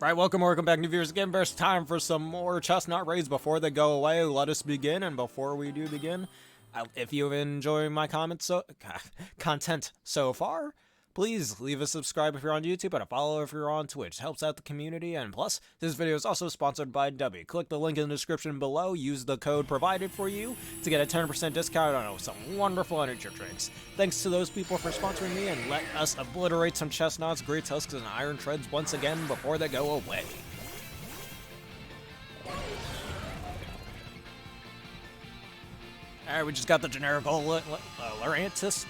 Right, welcome back, new viewers. Again, there's time for some more Chesnaught raids. Before they go away, let us begin. And before we do begin, if you've been enjoying my content so far, please leave a subscribe if you're on YouTube and a follow if you're on Twitch. It helps out the community. And plus, this video is also sponsored by W. Click the link in the description below. Use the code provided for you to get a 10% discount on some wonderful energy drinks. Thanks to those people for sponsoring me, and let us obliterate some Chesnaughts, Great Tusks, and Iron Treads once again before they go away. Alright, we just got the generic Larantis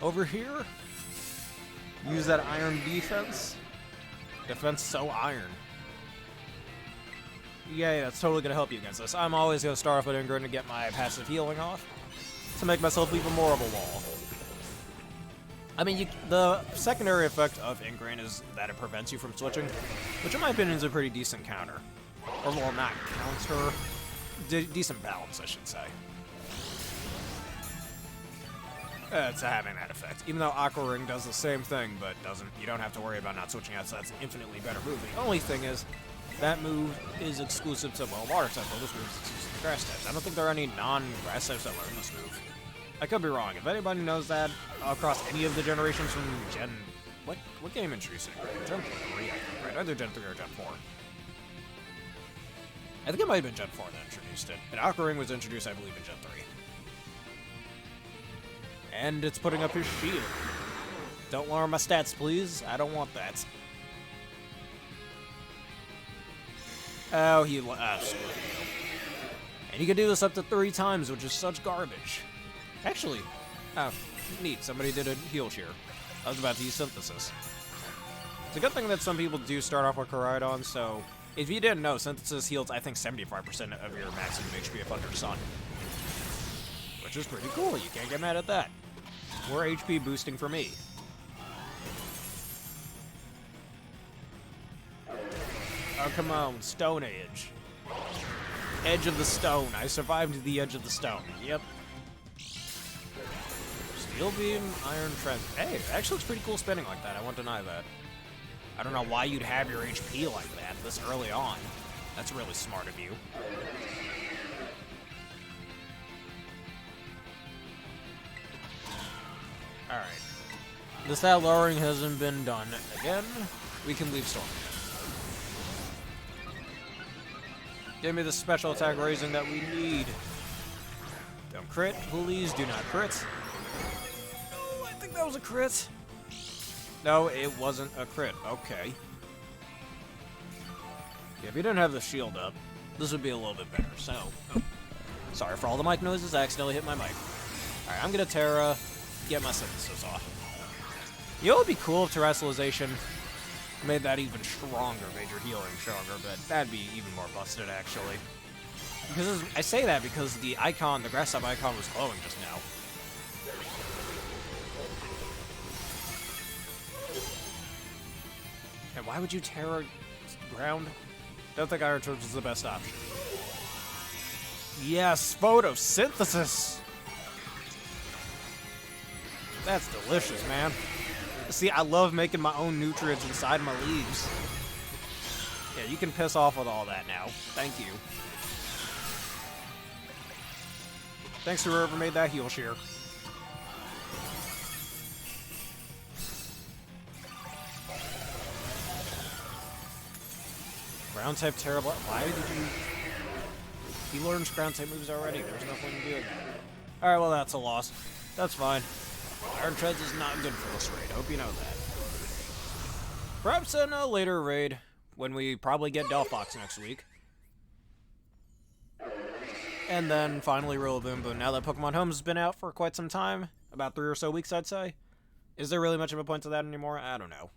over here. Use that iron defense. Defense so iron. Yay, that's totally going to help you against this. I'm always going to start off with Ingrid to get my passive healing off, to make myself even more of a wall. I mean, the secondary effect of Ingrain is that it prevents you from switching, which in my opinion is a pretty decent counter. Or, well, not counter. Decent balance, I should say. It's having that effect. Even though Aqua Ring does the same thing, but you don't have to worry about not switching out, so that's an infinitely better move. The only thing is, that move is exclusive to, well, water type, but this move is exclusive to grass types. I don't think there are any non-grass types that learn this move. I could be wrong. If anybody knows that across any of the generations from Gen... What game introduced it? Gen 3, I think, right? Either Gen 3 or Gen 4. I think it might have been Gen 4 that introduced it. And Aqua Ring was introduced, I believe, in Gen 3. And it's putting up his shield. Don't lower my stats, please. I don't want that. Oh, he... screw you. And you can do this up to 3 times, which is such garbage. Actually, oh, neat. Somebody did a heal shear. I was about to use Synthesis. It's a good thing that some people do start off with Koraidon, so... If you didn't know, Synthesis heals, I think, 75% of your maximum HP of Thunder Sun. Which is pretty cool. You can't get mad at that. More HP boosting for me. Oh, come on. Stone Age. Edge of the Stone. I survived the Edge of the Stone. Yep. Steel Beam, Iron Tread. Hey, it actually looks pretty cool spinning like that. I won't deny that. I don't know why you'd have your HP like that this early on. That's really smart of you. Alright. The stat lowering hasn't been done again. We can leave Storm. Give me the special attack raising that we need. Don't crit, please do not crit. Oh, I think that was a crit. No, it wasn't a crit. Okay. Yeah, if you didn't have the shield up, this would be a little bit better. So, sorry for all the mic noises. I accidentally hit my mic. Alright, I'm gonna Tera. Get my Synthesis off. You know what would be cool if Terrestrialization made that even stronger, made your healing stronger, but that'd be even more busted, actually. Because I say that because the icon, the grass type icon, was glowing just now. And why would you Tera ground? Don't think Iron Treads is the best option. Yes, photosynthesis! That's delicious, man. See, I love making my own nutrients inside my leaves. Yeah, you can piss off with all that now. Thank you. Thanks to whoever made that heal shear. Ground type terrible. Why did you... He learns ground type moves already. There's no point in doing that. Alright, well, that's a loss. That's fine. Iron Treads is not good for this raid. I hope you know that. Perhaps in a later raid, when we probably get Delphox next week. And then finally Rillaboom, but now that Pokemon Home has been out for quite some time, about 3 or so weeks I'd say, is there really much of a point to that anymore? I don't know.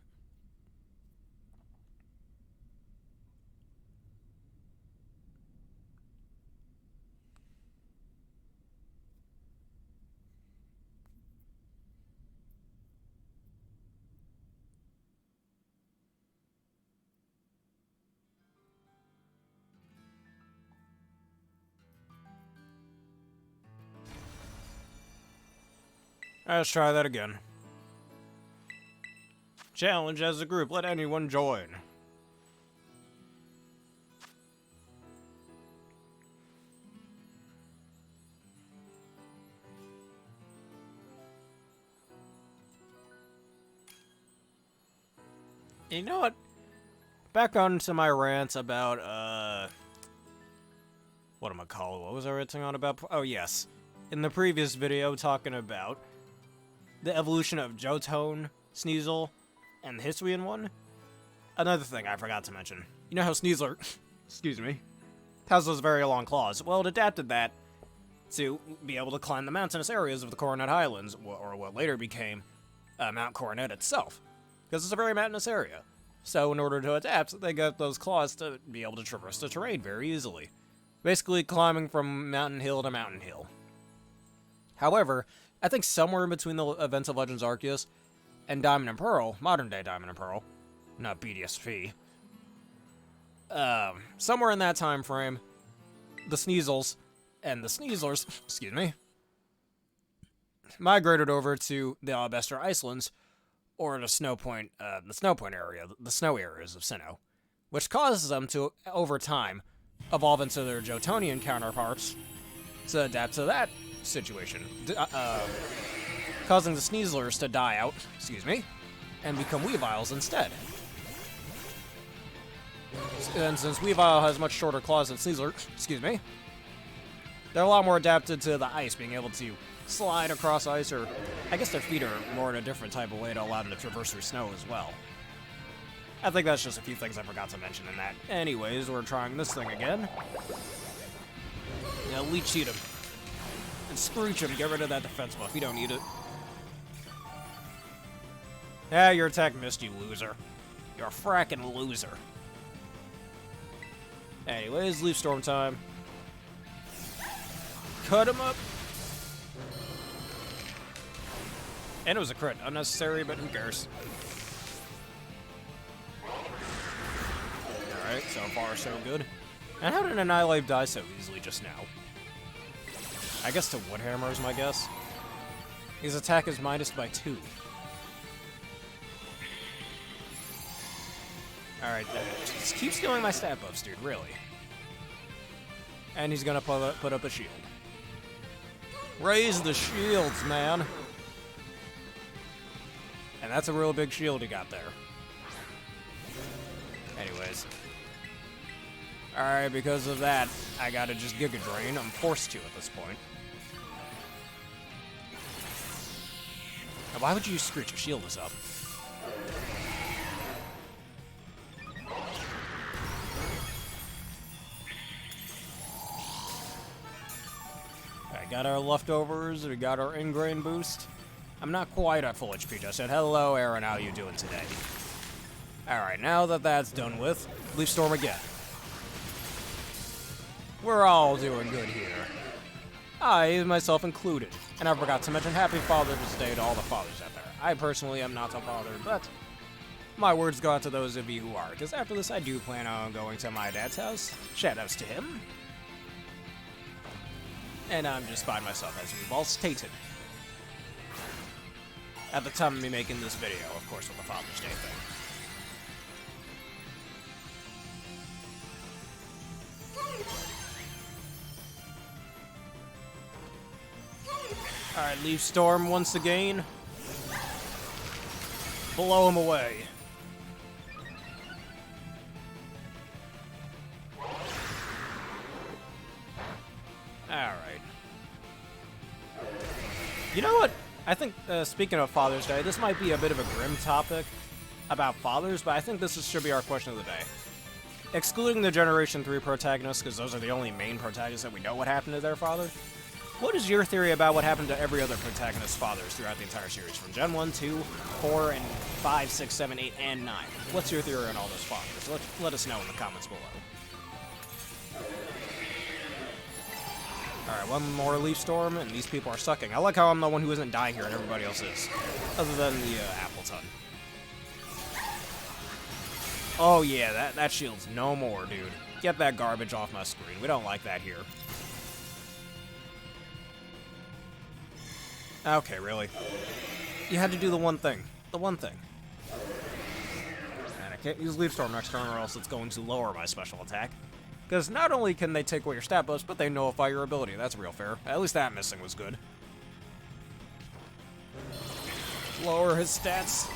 Let's try that again. Challenge as a group, let anyone join. You know what? Back on to my rant about, what am I called? What was I ranting on about? Oh, yes. In the previous video, talking about the evolution of Jotone, Sneasel, and the Hisuian one. Another thing I forgot to mention. You know how Sneasler, excuse me, has those very long claws? Well, it adapted that to be able to climb the mountainous areas of the Coronet Highlands, or what later became Mount Coronet itself, because it's a very mountainous area. So in order to adapt, they got those claws to be able to traverse the terrain very easily. Basically climbing from mountain hill to mountain hill. However, I think somewhere in between the events of Legends Arceus and Diamond and Pearl, modern day Diamond and Pearl, not BDSP, somewhere in that time frame, the Sneasels and the Sneaslers, excuse me, migrated over to the Alabester Icelands, or the Snow Point area, the snow areas of Sinnoh, which causes them to, over time, evolve into their Jotonian counterparts to adapt to that situation, causing the Sneaslers to die out, excuse me, and become Weaviles instead. And since Weavile has much shorter claws than Sneasler, excuse me, they're a lot more adapted to the ice, being able to slide across ice, or I guess their feet are more in a different type of way to allow them to traverse through snow as well. I think that's just a few things I forgot to mention in that. Anyways, we're trying this thing again. Now, Leech Seed him. And Scrooge him, get rid of that defense buff, you don't need it. Yeah, your attack missed, you loser. You're a frackin' loser. Anyways, Leaf Storm time. Cut him up. And it was a crit. Unnecessary, but who cares? Alright, so far so good. And how did Annihilate die so easily just now? I guess to Woodhammer is my guess. His attack is minus by 2. Alright, just keep stealing my stat buffs, dude, really. And he's gonna put up a shield. Raise the shields, man! And that's a real big shield he got there. Anyways. Alright, because of that, I gotta just Giga Drain. I'm forced to at this point. Now, why would you Screech? Your shield is up. Alright, got our leftovers, we got our Ingrain boost. I'm not quite at full HP just yet. Hello, Aaron, how you doing today? Alright, now that that's done with, Leaf Storm again. We're all doing good here. I, myself included. And I forgot to mention Happy Father's Day to all the fathers out there. I personally am not a father, but my words go out to those of you who are, because after this I do plan on going to my dad's house. Shoutouts to him. And I'm just by myself, as we've all stated. At the time of me making this video, of course, with the Father's Day thing. Alright, Leaf Storm once again. Blow him away. Alright. You know what? I think, speaking of Father's Day, this might be a bit of a grim topic about fathers, but I think should be our question of the day. Excluding the Generation 3 protagonists, because those are the only main protagonists that we know what happened to their father, what is your theory about what happened to every other protagonist's fathers throughout the entire series, from Gen 1, 2, 4, and 5, 6, 7, 8, and 9? What's your theory on all those fathers? Let us know in the comments below. Alright, one more Leaf Storm, and these people are sucking. I like how I'm the one who isn't dying here and everybody else is. Other than the Appleton. Oh yeah, that shield's no more, dude. Get that garbage off my screen. We don't like that here. Okay, really? You had to do the one thing. The one thing. And I can't use Leaf Storm next turn or else it's going to lower my special attack. Because not only can they take away your stat buffs, but they nullify your ability. That's real fair. At least that missing was good. Lower his stats.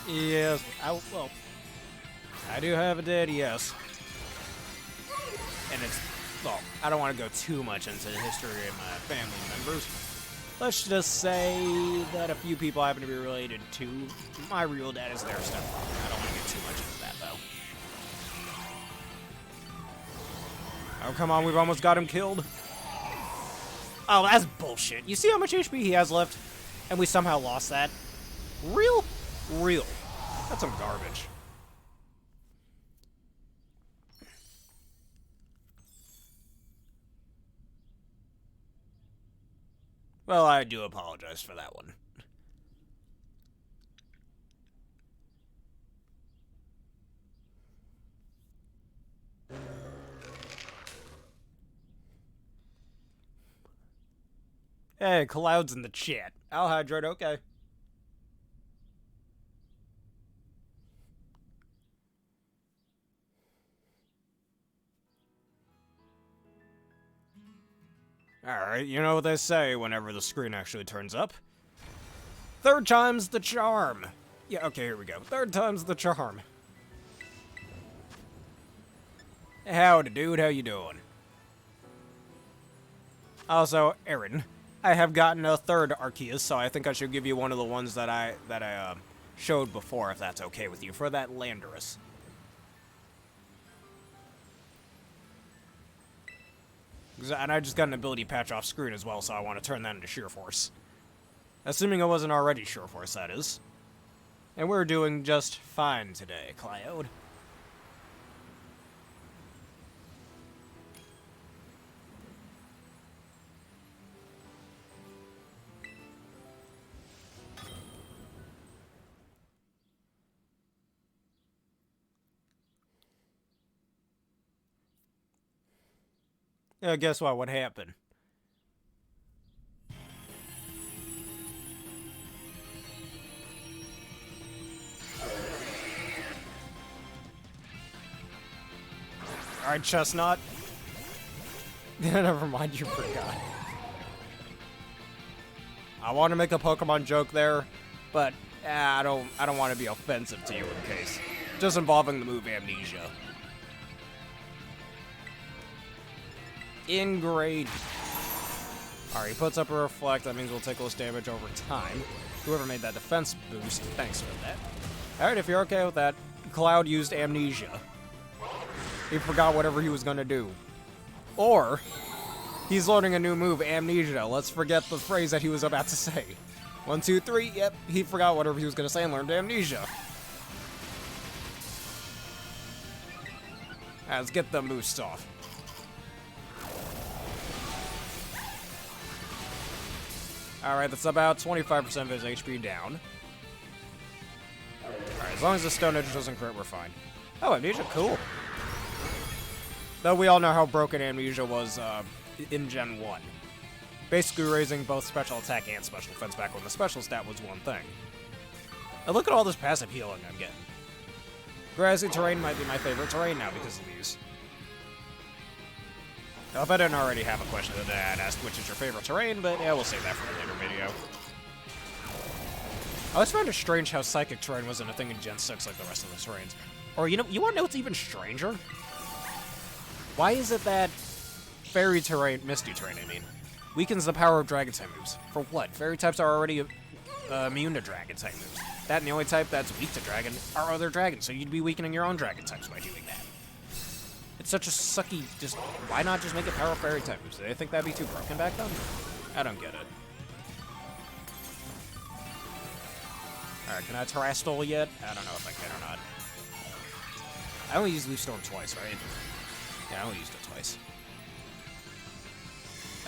Yes, well, I do have a dad, yes. And it's, well, I don't want to go too much into the history of my family members. Let's just say that a few people happen to be related to my real dad is their stepfather. I don't want to get too much into that, though. Oh, come on, we've almost got him killed. Oh, that's bullshit. You see how much HP he has left? And we somehow lost that? Real? Real. That's some garbage. Well, I do apologize for that one. Hey, Cloud's in the chat. I'll hydrate, okay. Alright, you know what they say whenever the screen actually turns up. Third time's the charm. Yeah, okay, here we go. Third time's the charm. Howdy, dude, how you doing? Also, Aaron, I have gotten a third Arceus, so I think I should give you one of the ones that I showed before, if that's okay with you, for that Landorus. And I just got an ability patch off screen as well, so I want to turn that into Sheer Force. Assuming it wasn't already Sheer Force, that is. And we're doing just fine today, Cloud. Yeah, guess what? What happened? Alright, Chesnaught. Never mind, you forgot. I want to make a Pokemon joke there, but I don't want to be offensive to you in case. Just involving the move Amnesia. Ingrade. Alright, he puts up a Reflect. That means we'll take less damage over time. Whoever made that defense boost, thanks for that. Alright, if you're okay with that, Cloud used Amnesia. He forgot whatever he was gonna do. Or, he's learning a new move, Amnesia. Let's forget the phrase that he was about to say. 1, 2, 3, yep, he forgot whatever he was gonna say and learned Amnesia. Alright, let's get the boost off. Alright, that's about 25% of his HP down. Alright, as long as the Stone Edge doesn't crit, we're fine. Oh, Amnesia, cool. Though we all know how broken Amnesia was in Gen 1. Basically raising both special attack and special defense back when the special stat was one thing. And look at all this passive healing I'm getting. Grassy terrain might be my favorite terrain now because of these. Now, if I didn't already have a question that I'd asked which is your favorite terrain, but yeah, we'll save that for a later video. I always found it strange how Psychic terrain wasn't a thing in Gen 6 like the rest of the terrains. Or, you want to know what's even stranger? Why is it that Fairy terrain, Misty terrain, I mean, weakens the power of Dragon-type moves? For what? Fairy types are already immune to Dragon-type moves. That and the only type that's weak to Dragon are other dragons, so you'd be weakening your own Dragon types by doing that. It's such a sucky, just, why not just make it power Fairy type moves? Did they think that'd be too broken back then? I don't get it. Alright, can I Terrastal yet? I don't know if I can or not. I only used Leaf Storm twice, right? Yeah, I only used it twice.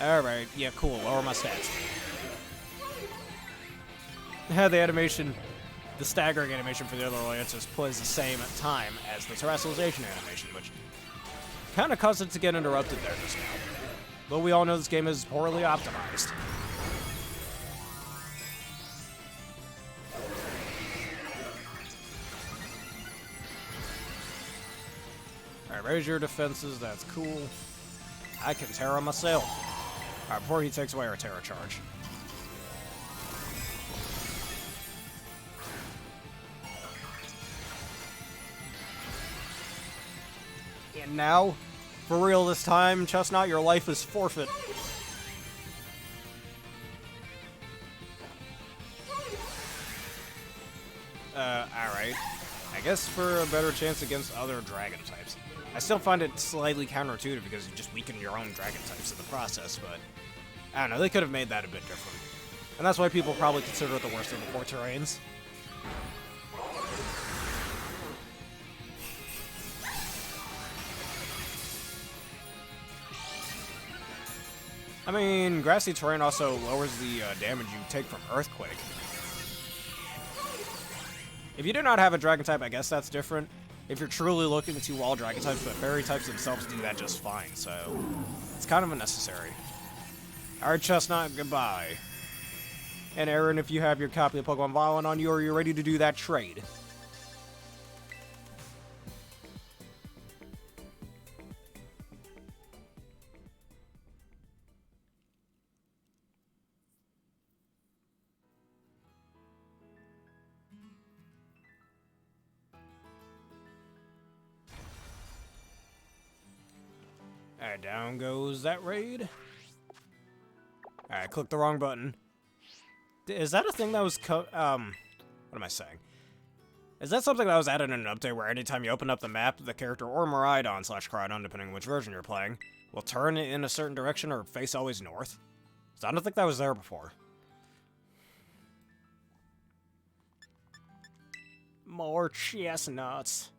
Alright, yeah, cool, lower my stats. Yeah, the animation, the staggering animation for the other Lances plays the same time as the Terrastalization animation, which kind of caused it to get interrupted there just now. But we all know this game is poorly optimized. Alright, raise your defenses, that's cool. I can Terra myself. Alright, before he takes away our Terra charge. And now, for real this time, Chesnaught, your life is forfeit. Alright. I guess for a better chance against other dragon types. I still find it slightly counterintuitive because you just weaken your own dragon types in the process, but I don't know, they could have made that a bit different. And that's why people probably consider it the worst of the 4 terrains. I mean, grassy terrain also lowers the damage you take from Earthquake. If you do not have a dragon type, I guess that's different. If you're truly looking to all dragon types, but fairy types themselves do that just fine, so it's kind of unnecessary. Alright, Chesnaught, goodbye. And Aaron, if you have your copy of Pokemon Violet on you, are you ready to do that trade? Alright, down goes that raid. Alright, clicked the wrong button. Is that a thing that was what am I saying? Is that something that was added in an update where anytime you open up the map, the character or Miraidon/Crydon, depending on which version you're playing, will turn in a certain direction or face always north? So I don't think that was there before. More Chesnaughts.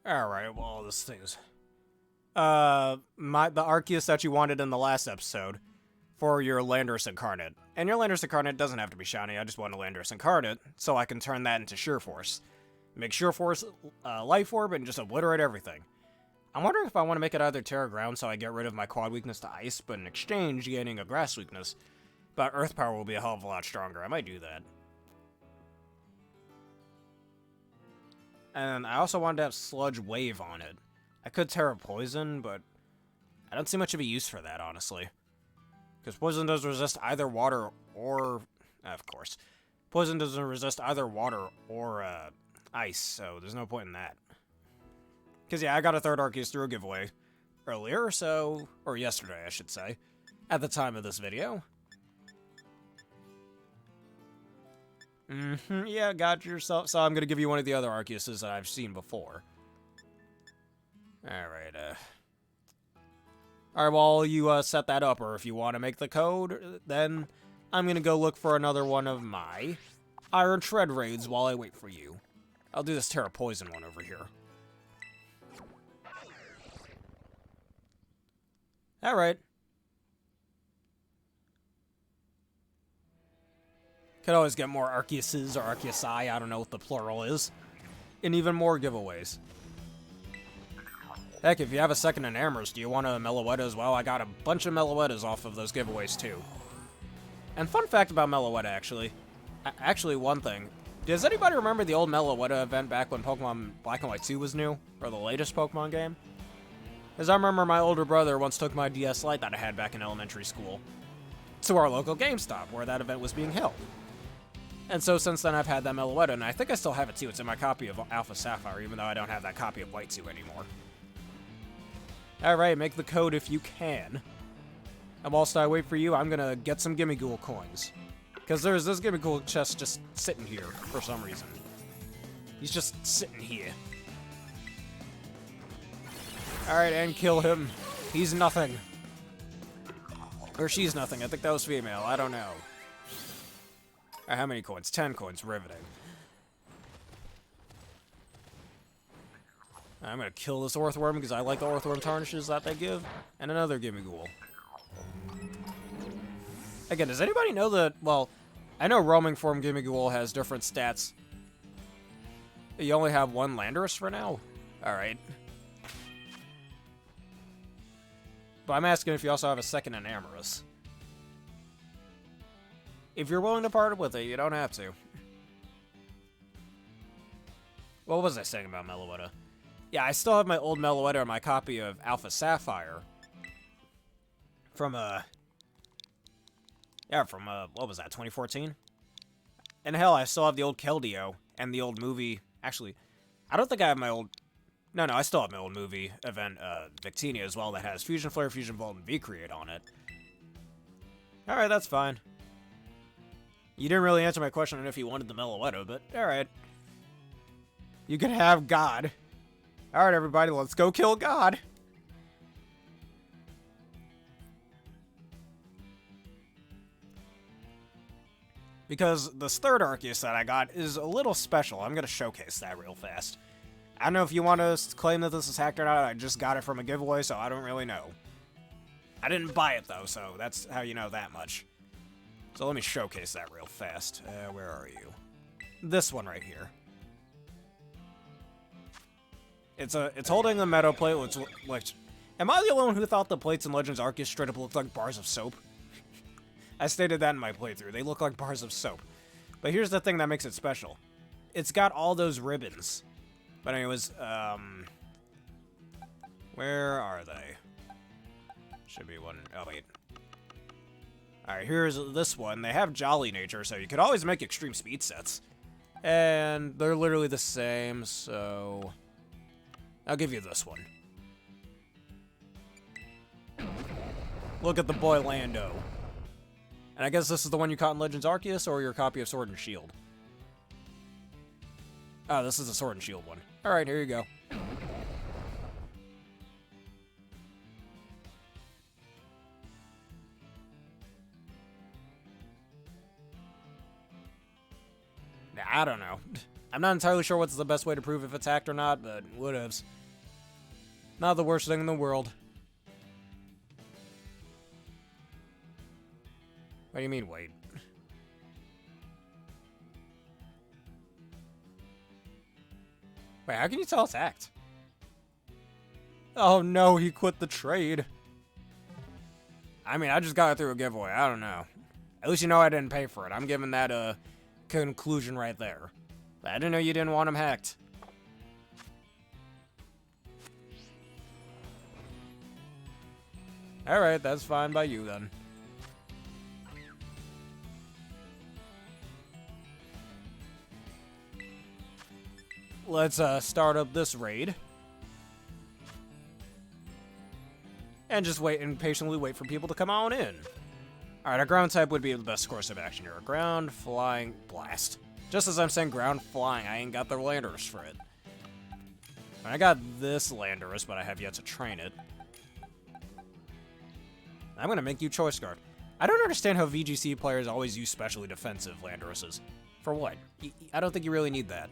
Alright, well, this thing's... the Arceus that you wanted in the last episode for your Landorus Incarnate. And your Landorus Incarnate doesn't have to be shiny, I just want a Landorus Incarnate, so I can turn that into Sheer Force. Make Sheer Force Life Orb and just obliterate everything. I'm wondering if I want to make it either Terra Ground so I get rid of my quad weakness to Ice, but in exchange gaining a Grass weakness. But Earth Power will be a hell of a lot stronger, I might do that. And I also wanted to have Sludge Wave on it. I could Terra Poison, but I don't see much of a use for that, honestly. Because Poison does resist either water or... of course. Poison doesn't resist either water or ice, so there's no point in that. Because, yeah, I got a third Arceus through a giveaway earlier, so... or yesterday, I should say. At the time of this video. Yeah, got yourself. So I'm gonna give you one of the other Arceuses that I've seen before. Alright, Alright, well, you set that up, or if you want to make the code, then I'm gonna go look for another one of my Iron Tread raids while I wait for you. I'll do this Terra Poison one over here. Alright. Could always get more Arceuses or Arceusai, I don't know what the plural is. And even more giveaways. Heck, if you have a second in Amherst, do you want a Meloetta as well? I got a bunch of Meloettas off of those giveaways too. And fun fact about Meloetta, actually. Actually, one thing. Does anybody remember the old Meloetta event back when Pokemon Black and White 2 was new? Or the latest Pokemon game? Because I remember my older brother once took my DS Lite that I had back in elementary school to our local GameStop, where that event was being held. And so since then I've had that Meloetta, and I think I still have it too. It's in my copy of Alpha Sapphire, even though I don't have that copy of White 2 anymore. Alright, make the code if you can. And whilst I wait for you, I'm gonna get some Gimmighoul coins. Because there's this Gimmighoul chest just sitting here, for some reason. He's just sitting here. Alright, and kill him. He's nothing. Or she's nothing, I think that was female, I don't know. How many coins? 10 coins. Riveting. I'm gonna kill this Orthworm because I like the Orthworm tarnishes that they give. And another Gimmighoul. Again, does anybody know that... well, I know roaming form Gimmighoul has different stats. You only have one Landorus for now? Alright. But I'm asking if you also have a second in Amorous. If you're willing to part with it, you don't have to. What was I saying about Meloetta? Yeah, I still have my old Meloetta and my copy of Alpha Sapphire. From, what was that, 2014? And hell, I still have the old Keldeo and the old movie. Actually, I don't think I have my old... No, I still have my old movie event, Victinia as well, that has Fusion Flare, Fusion Volt, and V-Create on it. Alright, that's fine. You didn't really answer my question on if you wanted the Meloetta, but alright. You can have God. Alright, everybody, let's go kill God. Because this third Arceus that I got is a little special. I'm going to showcase that real fast. I don't know if you want to claim that this is hacked or not. I just got it from a giveaway, so I don't really know. I didn't buy it, though, so that's how you know that much. So let me showcase that real fast. Where are you? This one right here. It's holding the metal plate, which, like... Am I the only one who thought the plates in Legends Arceus straight up looked like bars of soap? I stated that in my playthrough. They look like bars of soap. But here's the thing that makes it special. It's got all those ribbons. But anyways, where are they? Should be one. Oh, wait. Alright, here's this one. They have Jolly Nature, so you could always make extreme speed sets. And they're literally the same, so... I'll give you this one. Look at the boy Lando. And I guess this is the one you caught in Legends Arceus, or your copy of Sword and Shield? Oh, this is the Sword and Shield one. Alright, here you go. Nah, I don't know. I'm not entirely sure what's the best way to prove if it's hacked or not, but whatevs. Not the worst thing in the world. What do you mean, wait? Wait, how can you tell it's hacked? Oh no, he quit the trade. I mean, I just got it through a giveaway. I don't know. At least you know I didn't pay for it. I'm giving that a conclusion right there. But I didn't know you didn't want him hacked. Alright, that's fine by you then. Let's start up this raid. And just wait and patiently wait for people to come on in. Alright, our ground type would be the best course of action here. Ground, flying, blast. Just as I'm saying ground, flying, I ain't got the Landorus for it. I got this Landorus, but I have yet to train it. I'm gonna make you Choice Guard. I don't understand how VGC players always use specially defensive Landoruses. For what? I don't think you really need that.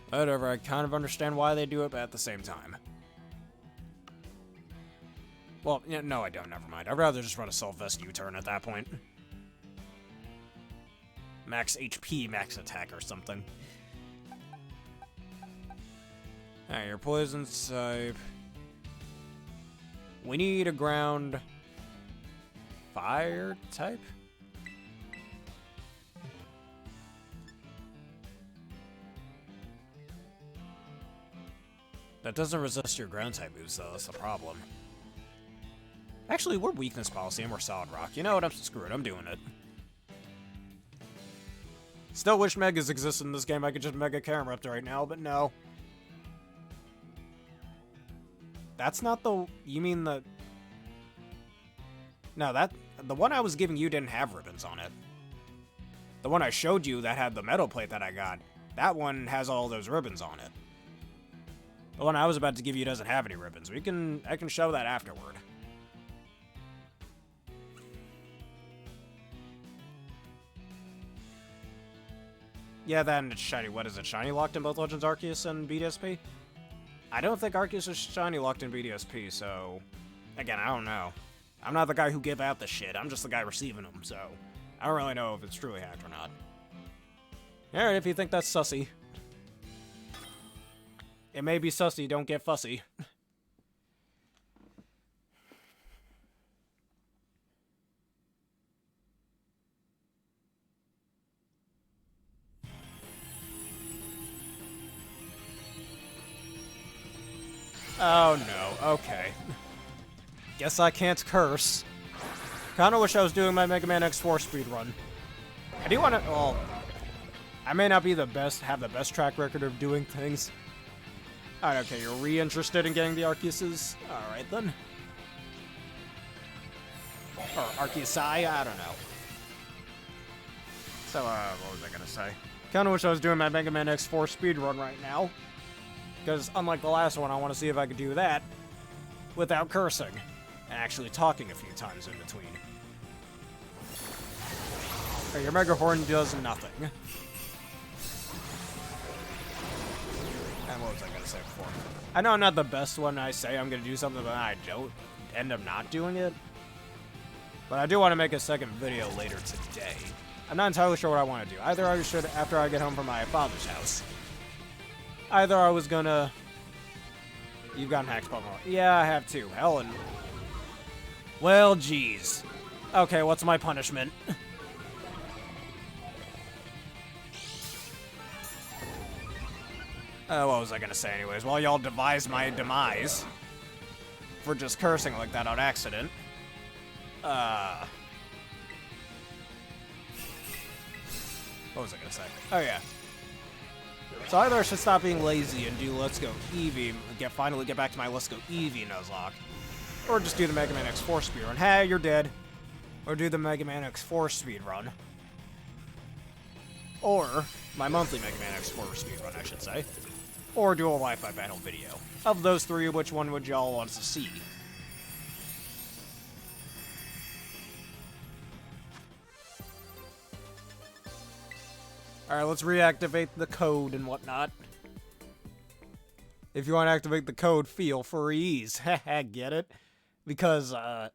Whatever, I kind of understand why they do it, but at the same time. Well, no, I don't, never mind. I'd rather just run a Self-Vest U-turn at that point. Max HP, max attack, or something. Alright, your poison type. We need a ground... fire type? That doesn't resist your ground type moves, though. That's the problem. Actually, we're weakness policy and we're solid rock. You know what? I'm screwed. I'm doing it. Still wish Megas existed in this game. I could just Mega Camerupt right now, but no. That's not the... You mean the... No, that... The one I was giving you didn't have ribbons on it. The one I showed you that had the metal plate that I got, that one has all those ribbons on it. The one I was about to give you doesn't have any ribbons. I can show that afterward. Yeah, then it's shiny. What is it? Shiny locked in both Legends Arceus and BDSP? I don't think Arceus is shiny locked in BDSP, so... Again, I don't know. I'm not the guy who give out the shit. I'm just the guy receiving them, so... I don't really know if it's truly hacked or not. Alright, if you think that's sussy. It may be sussy, don't get fussy. Oh no, okay. Guess I can't curse. Kinda wish I was doing my Mega Man X4 speedrun. I do wanna, well, I may not be the best, have the best track record of doing things. Alright, okay, you're re-interested in getting the Arceuses? Alright then. Or Arceusai, I don't know. So, what was I gonna say? Kinda wish I was doing my Mega Man X4 speedrun right now. Because, unlike the last one, I want to see if I could do that without cursing. And actually talking a few times in between. Okay, your Mega Horn does nothing. And what was I gonna say before? I know I'm not the best when I say I'm gonna do something, but I don't end up not doing it. But I do want to make a second video later today. I'm not entirely sure what I want to do. Either I should, after I get home from my father's house. Either I was gonna... You've gotten hacked Pokemon. Yeah, I have too. Helen. Well, geez. Okay, what's my punishment? What was I gonna say anyways? Well, y'all devise my demise. For just cursing like that on accident. What was I gonna say? Oh, yeah. So either I should stop being lazy and do Let's Go Eevee, finally get back to my Let's Go Eevee Nuzlocke, or just do the Mega Man X4 speedrun. Hey, you're dead. Or do the Mega Man X4 speedrun. Or my monthly Mega Man X4 speedrun, I should say. Or do a Wi-Fi battle video. Of those three, which one would y'all want to see? Alright, let's reactivate the code and whatnot. If you want to activate the code, feel free. Haha, get it? Because, I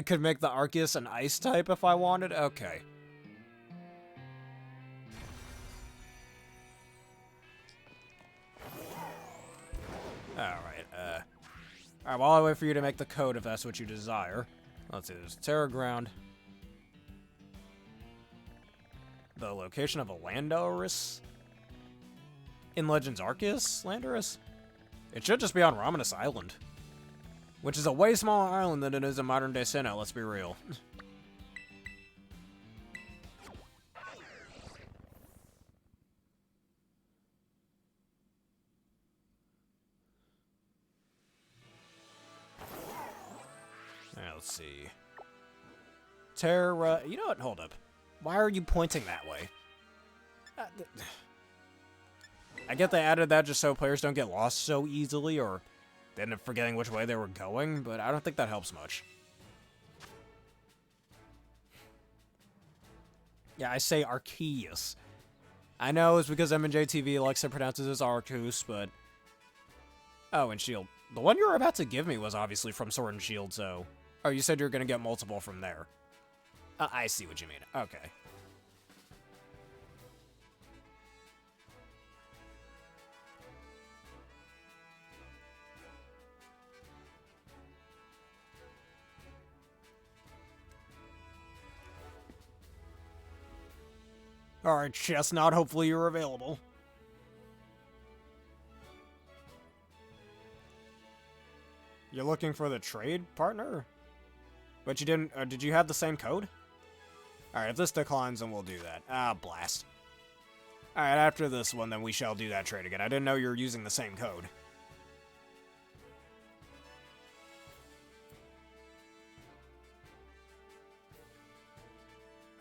could make the Arceus an ice type if I wanted? Okay. Alright, Alright, well, I'll wait for you to make the code if that's what you desire. Let's see, there's Terra Ground. The location of a Landorus? In Legends Arceus? Landorus? It should just be on Ramanas Island. Which is a way smaller island than it is in modern-day Sinnoh, let's be real. Now, let's see. Tera... You know what? Hold up. Why are you pointing that way? I get they added that just so players don't get lost so easily, or they end up forgetting which way they were going, but I don't think that helps much. Yeah, I say Arceus. I know it's because MNJTV likes to pronounce it as Arceus, but... Oh, and Shield. The one you were about to give me was obviously from Sword and Shield, so... Oh, you said you were going to get multiple from there. I see what you mean. Okay. Alright, Chesnaught, hopefully you're available. You're looking for the trade partner? But you didn't... did you have the same code? Alright, if this declines, then we'll do that. Ah, blast. Alright, after this one, then we shall do that trade again. I didn't know you were using the same code.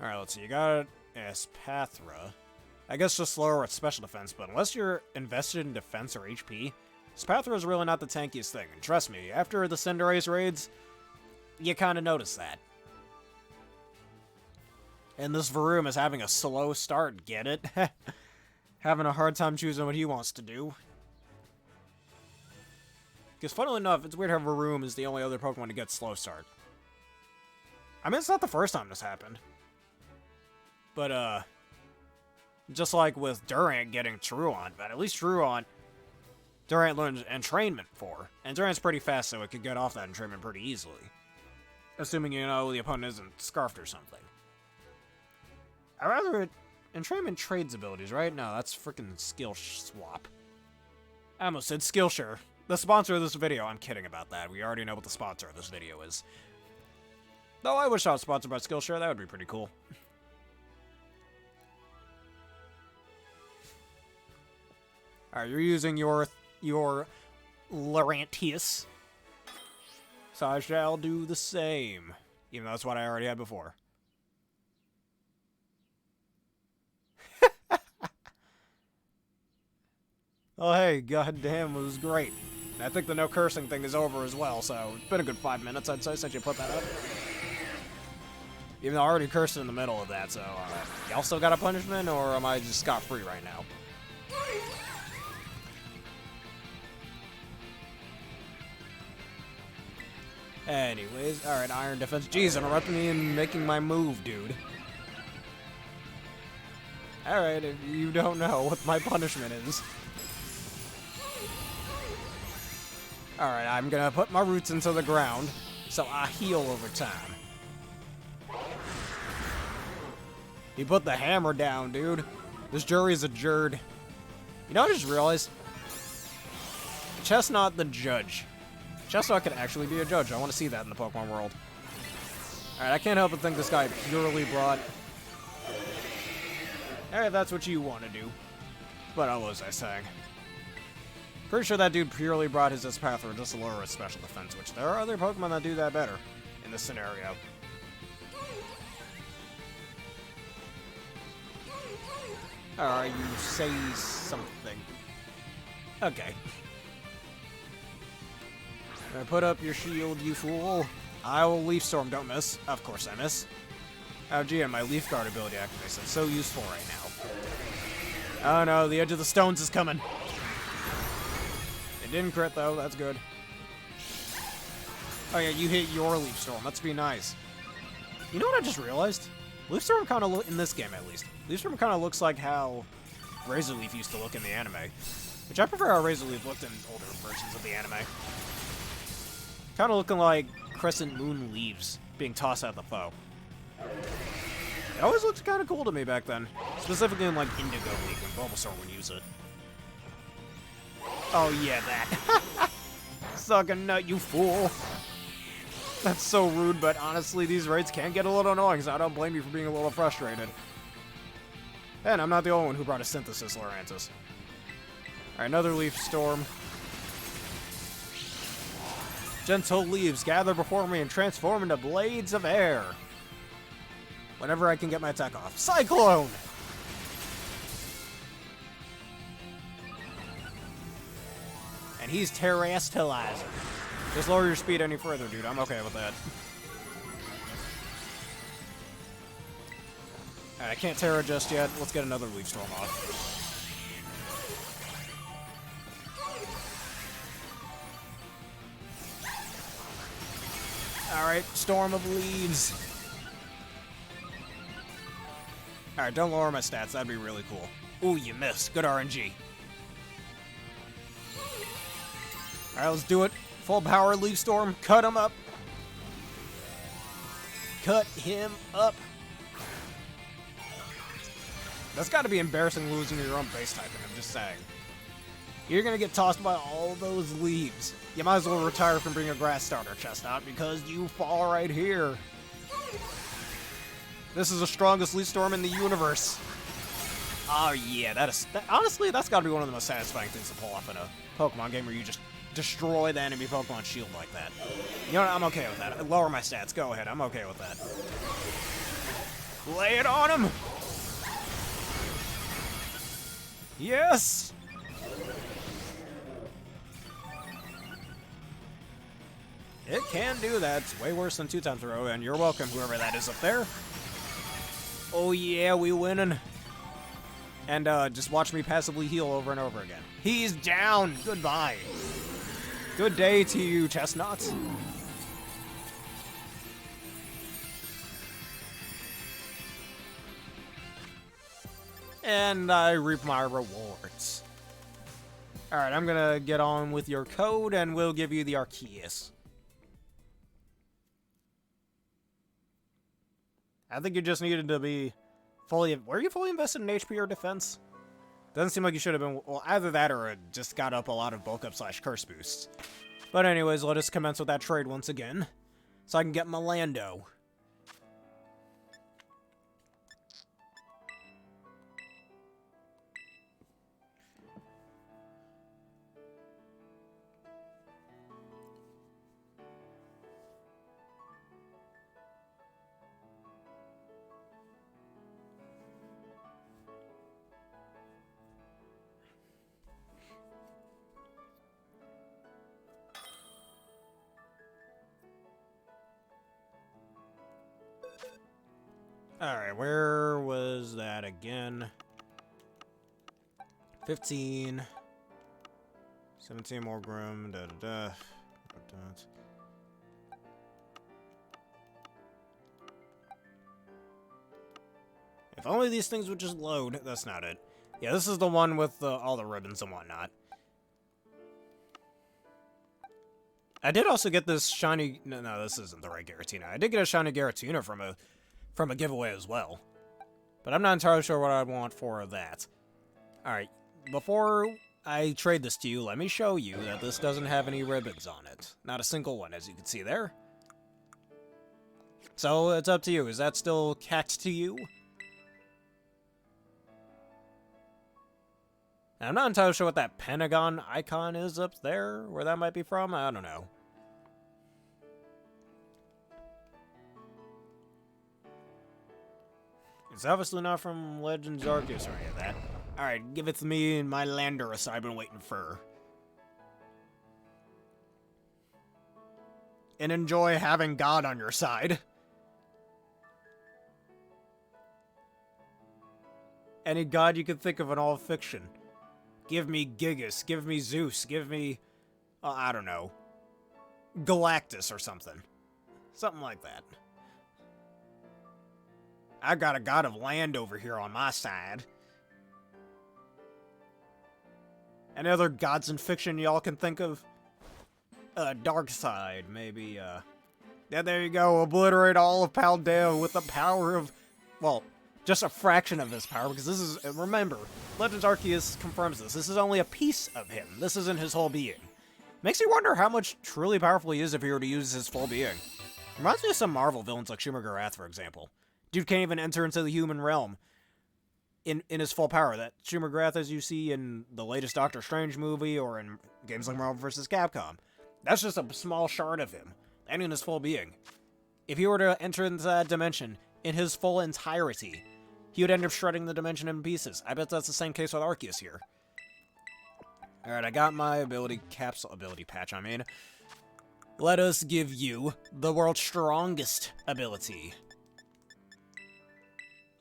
Alright, let's see. You got Espathra. I guess just slower with special defense, but unless you're invested in defense or HP, Espathra is really not the tankiest thing. And trust me, after the Cinderace raids, you kind of notice that. And this Varoom is having a slow start, get it? Having a hard time choosing what he wants to do. Because funnily enough, it's weird how Varoom is the only other Pokemon to get slow start. I mean, it's not the first time this happened. But, just like with Durant getting Truant, but at least Truant, Durant learned entrainment for. And Durant's pretty fast, so it could get off that entrainment pretty easily. Assuming, you know, the opponent isn't scarfed or something. I'd rather entrainment trades abilities, right? No, that's freaking skill swap. I almost said Skillshare. The sponsor of this video, I'm kidding about that. We already know what the sponsor of this video is. Though I wish I was sponsored by Skillshare, that would be pretty cool. Alright, you're using your Laurentius. So I shall do the same. Even though that's what I already had before. Oh hey, goddamn, it was great. I think the no cursing thing is over as well, so it's been a good 5 minutes, I'd say, since you put that up. Even though I already cursed in the middle of that, so y'all still got a punishment, or am I just scot-free right now? Anyways, alright, Iron Defense. Jeez, interrupting me in making my move, dude. Alright, if you don't know what my punishment is. Alright, I'm gonna put my roots into the ground, so I heal over time. He put the hammer down, dude. This jury's a jurd. You know what I just realized? Chesnaught the judge. Chesnaught could actually be a judge. I want to see that in the Pokemon world. Alright, I can't help but think this guy purely brought... Alright, that's what you want to do. But what was I saying? Pretty sure that dude purely brought his Espathra just to lower his special defense, which there are other Pokemon that do that better in this scenario. Alright, you say something. Okay. Put up your shield, you fool. I will Leaf Storm, don't miss. Of course I miss. Oh gee, and my Leaf Guard ability activates. It's so useful right now. Oh no, the edge of the stones is coming. It didn't crit though, that's good. Oh yeah, you hit your Leaf Storm, let's be nice. You know what I just realized? Leaf Storm kind of in this game at least. Leaf Storm kind of looks like how Razor Leaf used to look in the anime. Which I prefer how Razor Leaf looked in older versions of the anime. Kind of looking like crescent moon leaves being tossed at the foe. It always looked kind of cool to me back then. Specifically in like Indigo League when Bulbasaur would use it. Oh yeah, that. Suck a nut, you fool. That's so rude, but honestly, these raids can get a little annoying, so I don't blame you for being a little frustrated. And I'm not the only one who brought a Synthesis Lurantis. Alright, another Leaf Storm. Gentle leaves gather before me and transform into blades of air. Whenever I can get my attack off. Cyclone! And he's terrestrializing. Just lower your speed any further, dude. I'm okay with that. Alright, I can't Terra just yet. Let's get another Leaf Storm off. Alright, Storm of Leaves. Alright, don't lower my stats. That'd be really cool. Ooh, you missed. Good RNG. Alright, let's do it. Full power Leaf Storm. Cut him up. Cut him up. That's gotta be embarrassing losing your own base typing, I'm just saying. You're gonna get tossed by all those leaves. You might as well retire from being a grass starter, Chesnaught, because you fall right here. This is the strongest Leaf Storm in the universe. Oh yeah, honestly, that's gotta be one of the most satisfying things to pull off in a Pokemon game where you just destroy the enemy Pokemon shield like that. You know what, I'm okay with that. Lower my stats, go ahead, I'm okay with that. Lay it on him! Yes! It can do that. It's way worse than 2 times in a row, and you're welcome, whoever that is up there. Oh yeah, we winning. And just watch me passively heal over and over again. He's down! Goodbye. Good day to you, Chesnaught. And I reap my rewards. Alright, I'm gonna get on with your code, and we'll give you the Arceus. I think you just needed to be fully... Were you fully invested in HP or defense? Doesn't seem like you should have been... Well, either that or it just got up a lot of bulk up / curse boosts. But anyways, let us commence with that trade once again. So I can get my Lando. Alright, where was that again? 15. 17 more groom, da-da-da. If only these things would just load. That's not it. Yeah, this is the one with all the ribbons and whatnot. I did also get this shiny... No, this isn't the right Giratina. I did get a shiny Giratina from a giveaway as well. But I'm not entirely sure what I'd want for that. Alright, before I trade this to you, let me show you that this doesn't have any ribbons on it. Not a single one, as you can see there. So, it's up to you. Is that still cacked to you? Now, I'm not entirely sure what that pentagon icon is up there, where that might be from. I don't know. It's obviously not from Legends Arceus or any of that. Alright, give it to me and my Landorus I've been waiting for. And enjoy having God on your side. Any god you could think of in all fiction. Give me Gigas, give me Zeus, give me, I don't know, Galactus or something. Something like that. I got a god of land over here on my side. Any other gods in fiction y'all can think of? Dark side, maybe, yeah, there you go, obliterate all of Paldea with the power of, well, just a fraction of his power, because this is, remember, Legends Arceus confirms this. This is only a piece of him. This isn't his whole being. Makes you wonder how much truly powerful he is if he were to use his full being. Reminds me of some Marvel villains like Shumagarath, for example. Dude can't even enter into the human realm in his full power. That Shumagarath, as you see in the latest Doctor Strange movie or in games like Marvel vs. Capcom, that's just a small shard of him, and in his full being. If he were to enter into that dimension in his full entirety, he would end up shredding the dimension in pieces. I bet that's the same case with Arceus here. Alright, I got my ability patch, I mean. Let us give you the world's strongest ability.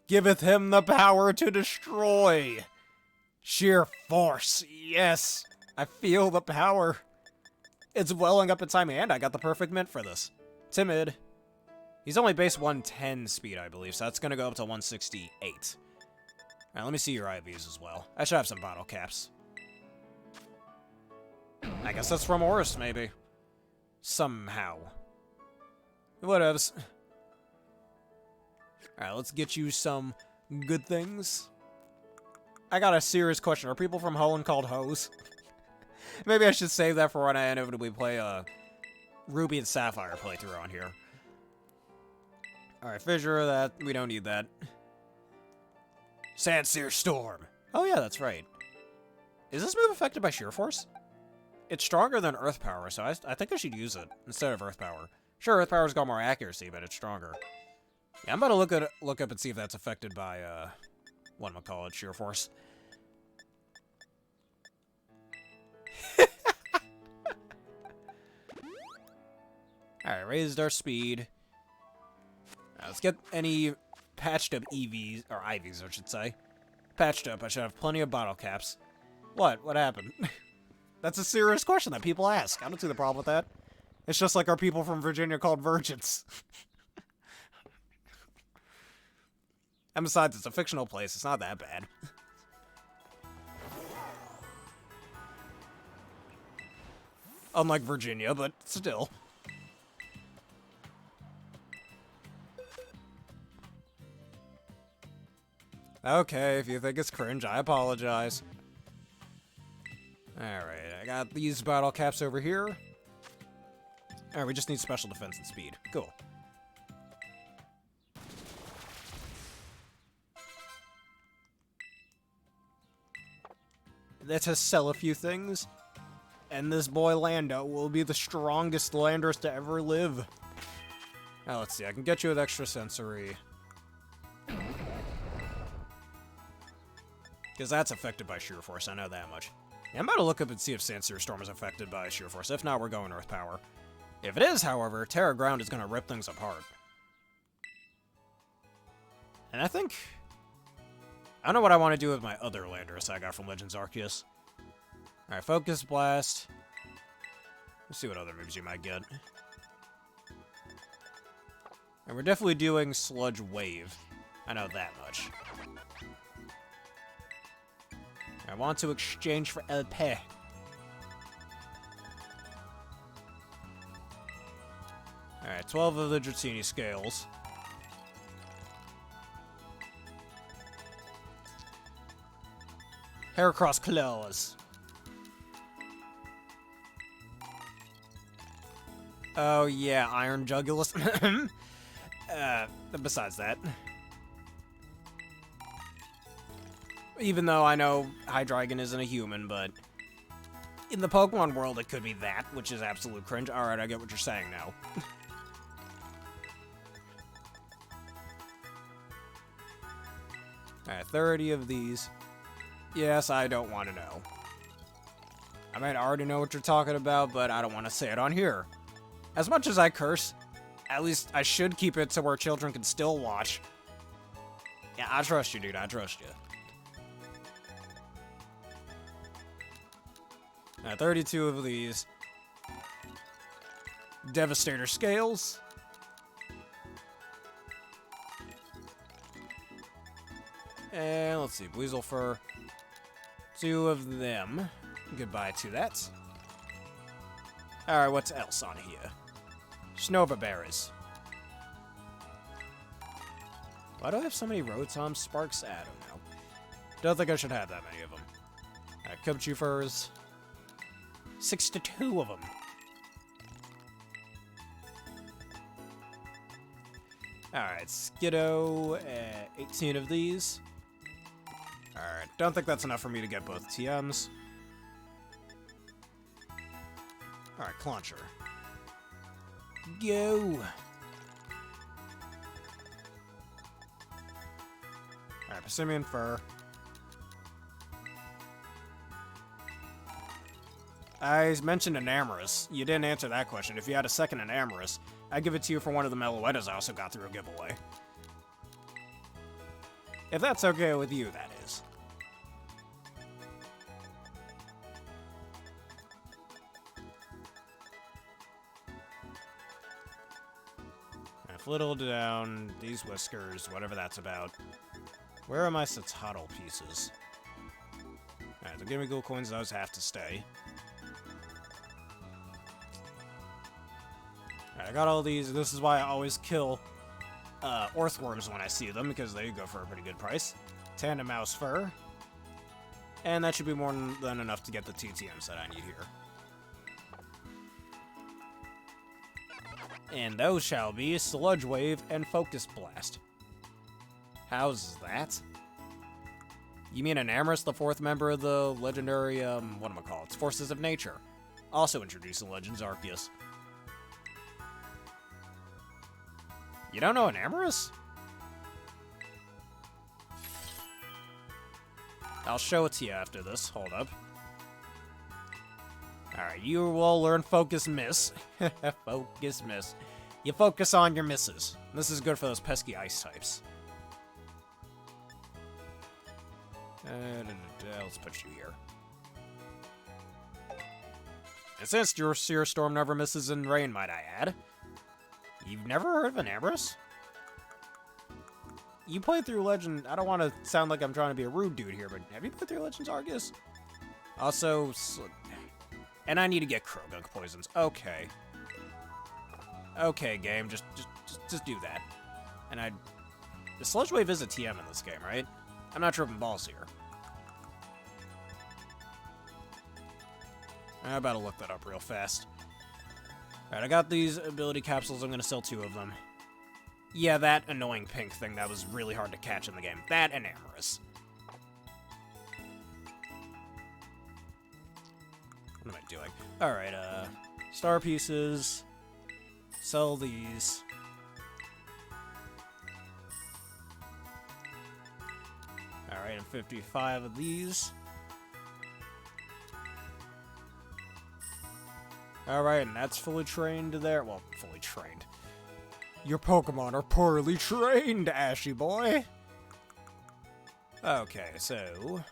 Giveth him the power to destroy. Sheer force, yes. I feel the power. It's welling up inside me, and I got the perfect mint for this. Timid. He's only base 110 speed, I believe, so that's going to go up to 168. Alright, let me see your IVs as well. I should have some bottle caps. I guess that's from Horus, maybe. Somehow. Whatevs. Alright, let's get you some good things. I got a serious question. Are people from Holland called hoes? Maybe I should save that for when I inevitably play a Ruby and Sapphire playthrough on here. Alright, fissure that. We don't need that. Sandsear Storm. Oh yeah, that's right. Is this move affected by Sheer Force? It's stronger than Earth Power, so I think I should use it instead of Earth Power. Sure, Earth Power's got more accuracy, but it's stronger. Yeah, I'm about to look up and see if that's affected by, whatchamacallit, Sheer Force. Alright, raised our speed. Right, let's get any patched up EVs, or IVs, I should say. Patched up, I should have plenty of bottle caps. What? What happened? That's a serious question that people ask. I don't see the problem with that. It's just like our people from Virginia called virgins. And besides, it's a fictional place. It's not that bad. Unlike Virginia, but still. Okay, if you think it's cringe, I apologize. Alright, I got these bottle caps over here. Alright, we just need special defense and speed. Cool. Let's just sell a few things. And this boy Lando will be the strongest Landers to ever live. Now, let's see. I can get you with extra sensory. Because that's affected by sheer force, I know that much. Yeah, I'm about to look up and see if Sensory Storm is affected by sheer force. If not, we're going Earth Power. If it is, however, Terra Ground is going to rip things apart. And I think... I don't know what I want to do with my other Landers I got from Legends Arceus. Alright, Focus Blast. Let's see what other moves you might get. And we're definitely doing Sludge Wave. I know that much. I want to exchange for LP. Alright, 12 of the Dratini Scales. Heracross Claws. Oh yeah, Iron Jugulus. Besides that. Even though I know Hydreigon isn't a human, but in the Pokemon world it could be that, which is absolute cringe. Alright, I get what you're saying now. Alright, 30 of these. Yes, I don't want to know. I might already know what you're talking about, but I don't want to say it on here. As much as I curse, at least I should keep it to where children can still watch. Yeah, I trust you, dude. I trust you. 32 of these. Devastator Scales. And let's see, Weasel Fur. 2 of them. Goodbye to that. Alright, what's else on here? Snova Berries. Why do I have so many Rotom Sparks? I don't know. Don't think I should have that many of them. Alright, Cubchoo Furs. 62 of them. Alright, Skiddo. 18 of these. Alright, don't think that's enough for me to get both TMs. Alright, Clauncher. Go! Alright, Passimian Fur. I mentioned Enamorous. You didn't answer that question. If you had a second Enamorous, I'd give it to you for one of the Meloettas I also got through a giveaway. If that's okay with you, that is. Whittled down these whiskers, whatever that's about. Where are my Satotl pieces? Alright, the Gimme Ghoul coins, those have to stay. Alright, I got all these. This is why I always kill Earthworms when I see them, because they go for a pretty good price. Tandem Mouse Fur. And that should be more than enough to get the TTMs that I need here. And those shall be Sludge Wave and Focus Blast. How's that? You mean Enamorous, the 4th member of the legendary, whatchamacallit, Forces of Nature. Also introduced in Legends Arceus. You don't know Enamorous? I'll show it to you after this. Hold up. Alright, you will learn Focus Miss. Focus Miss. You focus on your misses. This is good for those pesky ice types. Let's put you here. And since your Seer Storm never misses in rain, might I add, you've never heard of Enamorous? You played through Legend... I don't want to sound like I'm trying to be a rude dude here, but have you played through Legends Arceus? Also... And I need to get Krogunk poisons. Okay. Okay, game. Just do that. And the Sludge Wave is a TM in this game, right? I'm not tripping balls here. I better look that up real fast. Alright, I got these ability capsules. I'm gonna sell 2 of them. Yeah, that annoying pink thing that was really hard to catch in the game. That and Amorous. What am I doing? Alright, star pieces. Sell these. Alright, and 55 of these. Alright, and that's fully trained there. Well, fully trained. Your Pokemon are poorly trained, Ashy boy. Okay, so...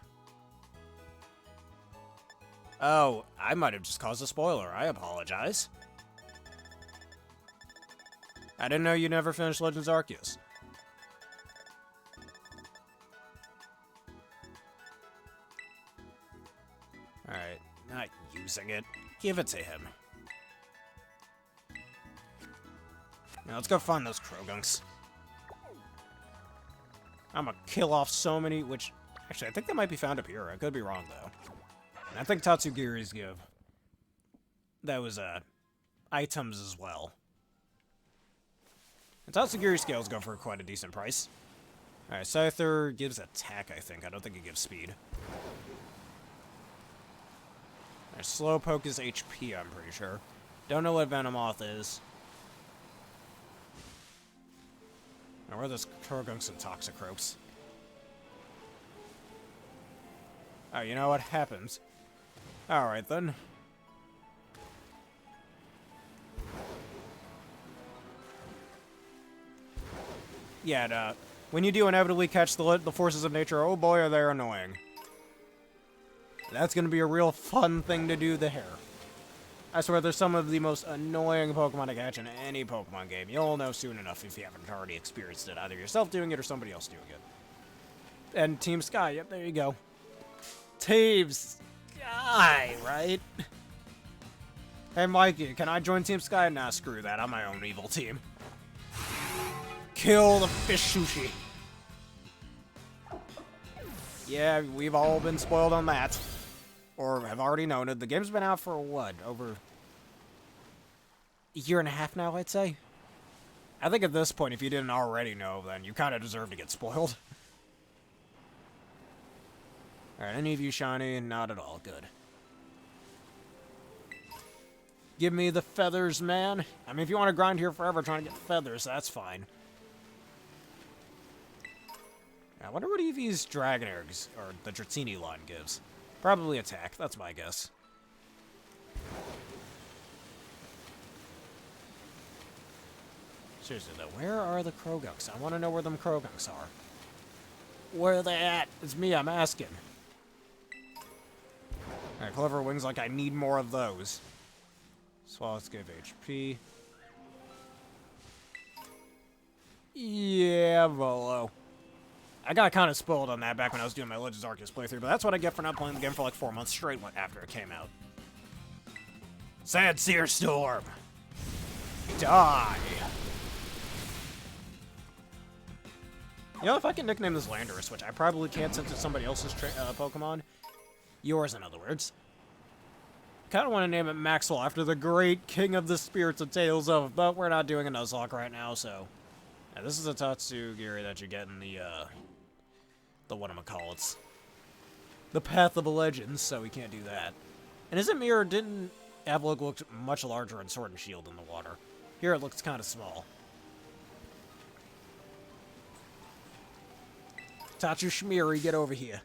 Oh, I might have just caused a spoiler. I apologize. I didn't know you never finished Legends Arceus. Alright, not using it. Give it to him. Now let's go find those Crogunks. I'm gonna kill off so many, which... Actually, I think they might be found up here. I could be wrong, though. And I think Tatsugiri's give those, items as well. And Tatsugiri scales go for quite a decent price. Alright, Scyther gives attack, I think. I don't think it gives speed. Alright, Slowpoke is HP, I'm pretty sure. Don't know what Venomoth is. Now, where are those Crogunks and Toxicropes? Oh, you know what happens. Alright, then. Yeah, when you do inevitably catch the forces of nature, oh boy, are they annoying. That's gonna be a real fun thing to do there. I swear, there's some of the most annoying Pokemon to catch in any Pokemon game. You'll know soon enough if you haven't already experienced it. Either yourself doing it or somebody else doing it. And Team Sky, yep, there you go. Team Sky, right? Hey, Mikey, can I join Team Sky? Nah, screw that. I'm my own evil team. Kill the fish sushi. Yeah, we've all been spoiled on that. Or have already known it. The game's been out for, what, over a year and a half now, I'd say? I think at this point, if you didn't already know, then you kind of deserve to get spoiled. Alright, any of you shiny? Not at all. Good. Give me the feathers, man. I mean, if you want to grind here forever trying to get feathers, that's fine. I wonder what Eevee's Dragon Eggs, or the Dratini line, gives. Probably attack, that's my guess. Seriously though, where are the Crogunks? I want to know where them Crogunks are. Where are they at? It's me, I'm asking. Alright, Clever Wings, like I need more of those. Swallows give HP. Yeah, Volo. I got kind of spoiled on that back when I was doing my Legends Arceus playthrough, but that's what I get for not playing the game for like 4 months straight after it came out. Sad Seer Storm! Die! You know, if I can nickname this Landorus, which I probably can't since it's somebody else's Pokemon, yours in other words, kind of want to name it Maxwell after the great king of the spirits of Tales of, but we're not doing a Nuzlocke right now, so... Yeah, this is a Tatsugiri that you get in the whatchamacallits. The Path of the Legends, so we can't do that. And is it me, or didn't Avalok look much larger in Sword and Shield in the water? Here it looks kind of small. Tatsu Shmiri, get over here.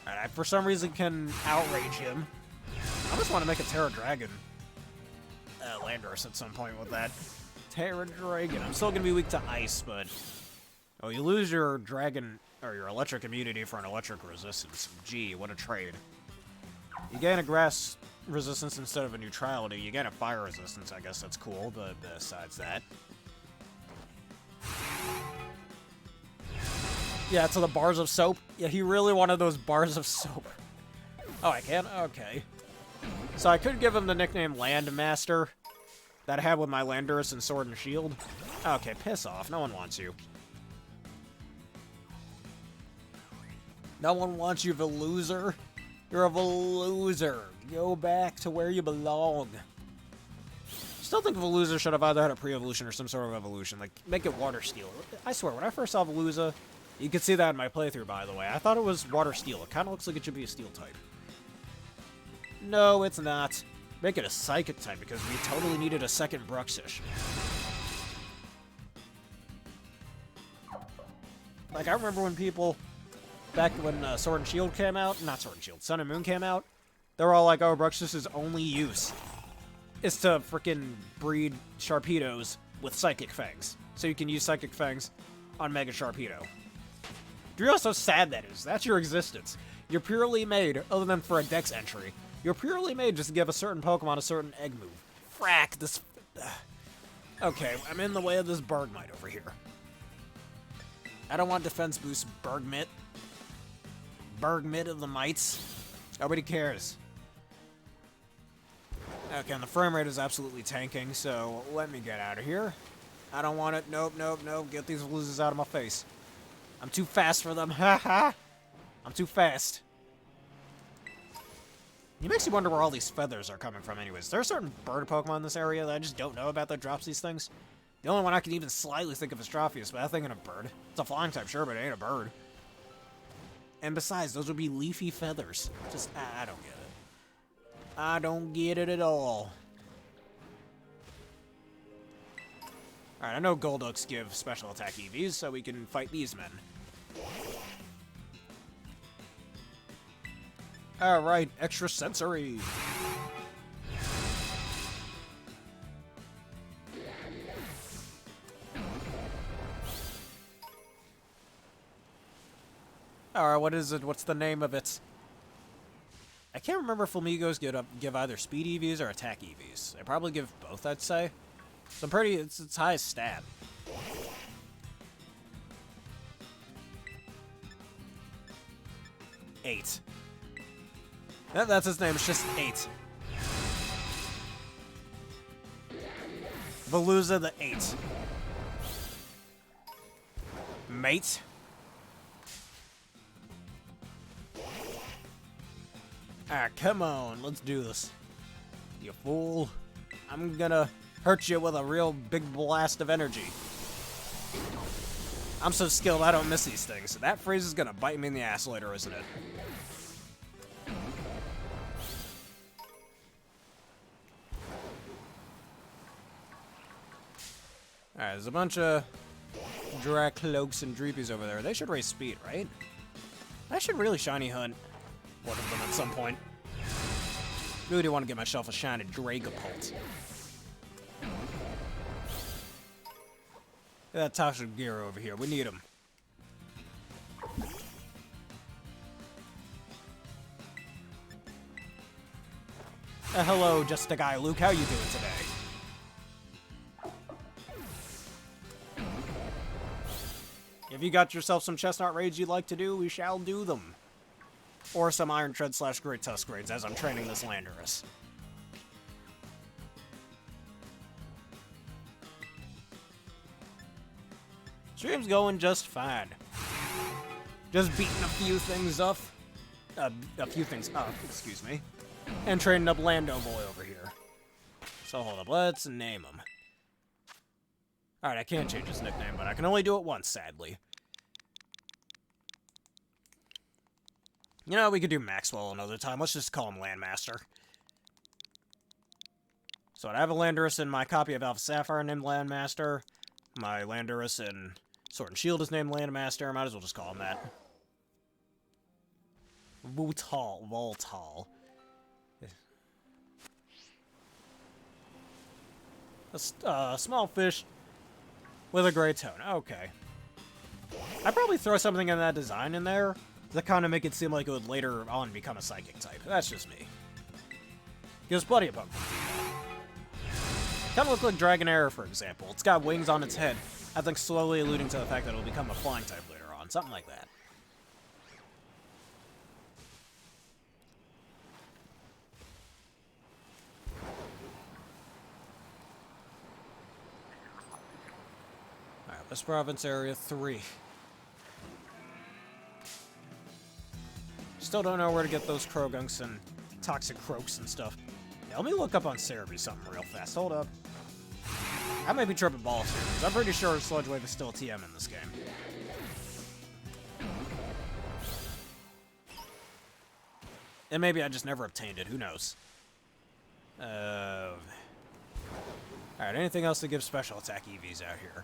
Alright, I for some reason can outrage him. I just want to make a Tera Dragon Landorus at some point with that. Tera Dragon. I'm still going to be weak to ice, but... Oh, you lose your dragon, or your electric immunity for an electric resistance. Gee, what a trade. You gain a grass resistance instead of a neutrality. You gain a fire resistance, I guess that's cool, but besides that... Yeah, to the bars of soap. Yeah, he really wanted those bars of soap. Oh, I can? Okay. So I could give him the nickname Landmaster. that I had with my Landorus and Sword and Shield. Okay, piss off. No one wants you. No one wants you, Veluza. You're a Veluza. Go back to where you belong. Still think Veluza should have either had a pre-evolution or some sort of evolution. Like, make it Water Steel. I swear, when I first saw Veluza, you could see that in my playthrough, by the way. I thought it was Water Steel. It kind of looks like it should be a Steel type. No, it's not. Make it a Psychic type, because we totally needed a second Bruxish. Like, I remember when people, back when Sword and Shield came out, not Sword and Shield, Sun and Moon came out, they were all like, oh, Bruxish's only use is to frickin' breed Sharpedos with Psychic Fangs. So you can use Psychic Fangs on Mega Sharpedo. Do you realize how sad that is? That's your existence. You're purely made, other than for a Dex entry, you're purely made just to give a certain Pokemon a certain egg move. Frack, this... Okay, I'm in the way of this Bergmite over here. I don't want defense boost Bergmite. Bergmite of the mites. Nobody cares. Okay, and the frame rate is absolutely tanking, so let me get out of here. I don't want it. Nope, nope, nope. Get these losers out of my face. I'm too fast for them. Ha ha! I'm too fast. It makes you wonder where all these feathers are coming from anyways. There are certain bird Pokemon in this area that I just don't know about that drops these things. The only one I can even slightly think of is Trophius, but that thing ain't a bird. It's a flying type, sure, but it ain't a bird. And besides, those would be leafy feathers. Just, I don't get it. I don't get it at all. Alright, I know Golducks give special attack EVs, so we can fight these men. Alright, extrasensory. Alright, what is it? What's the name of it? I can't remember if Flamigos give either speed EVs or attack EVs. They probably give both, I'd say. So it's its highest stat. Eight. That's his name, it's just 8. Veluza the 8. Mate. Alright, come on, let's do this. You fool. I'm gonna hurt you with a real big blast of energy. I'm so skilled I don't miss these things. That phrase is gonna bite me in the ass later, isn't it? Alright, there's a bunch of Dracloaks and Dreepies over there. They should raise speed, right? I should really shiny hunt one of them at some point. Really do want to get myself a shiny Dragapult. That toxic gear over here. We need him. Hello, just a guy, Luke. How you doing today? If you got yourself some Chesnaught raids you'd like to do, we shall do them. Or some Iron Tread / Great Tusk raids as I'm training this Landorus. Stream's going just fine. Just beating a few things up. Excuse me. And training up Lando Boy over here. So hold up, let's name him. Alright, I can't change his nickname, but I can only do it once, sadly. You know, we could do Maxwell another time. Let's just call him Landmaster. So I have a Landorus in my copy of Alpha Sapphire named Landmaster. My Landorus in Sword and Shield is named Landmaster. Might as well just call him that. Voltal. A small fish with a gray tone. Okay. I'd probably throw something in that design in there to kind of make it seem like it would later on become a psychic type. That's just me. There's plenty of Pokemon. Kind of look like Dragonair, for example. It's got wings on its head. I think slowly alluding to the fact that it'll become a flying type later on. Something like that. West Province Area 3. Still don't know where to get those Krogunks and Toxic Croaks and stuff. Yeah, let me look up on Cerebi something real fast. Hold up. I might be tripping balls here, because I'm pretty sure Sludge Wave is still a TM in this game. And maybe I just never obtained it, who knows. Alright, anything else to give special attack EVs out here?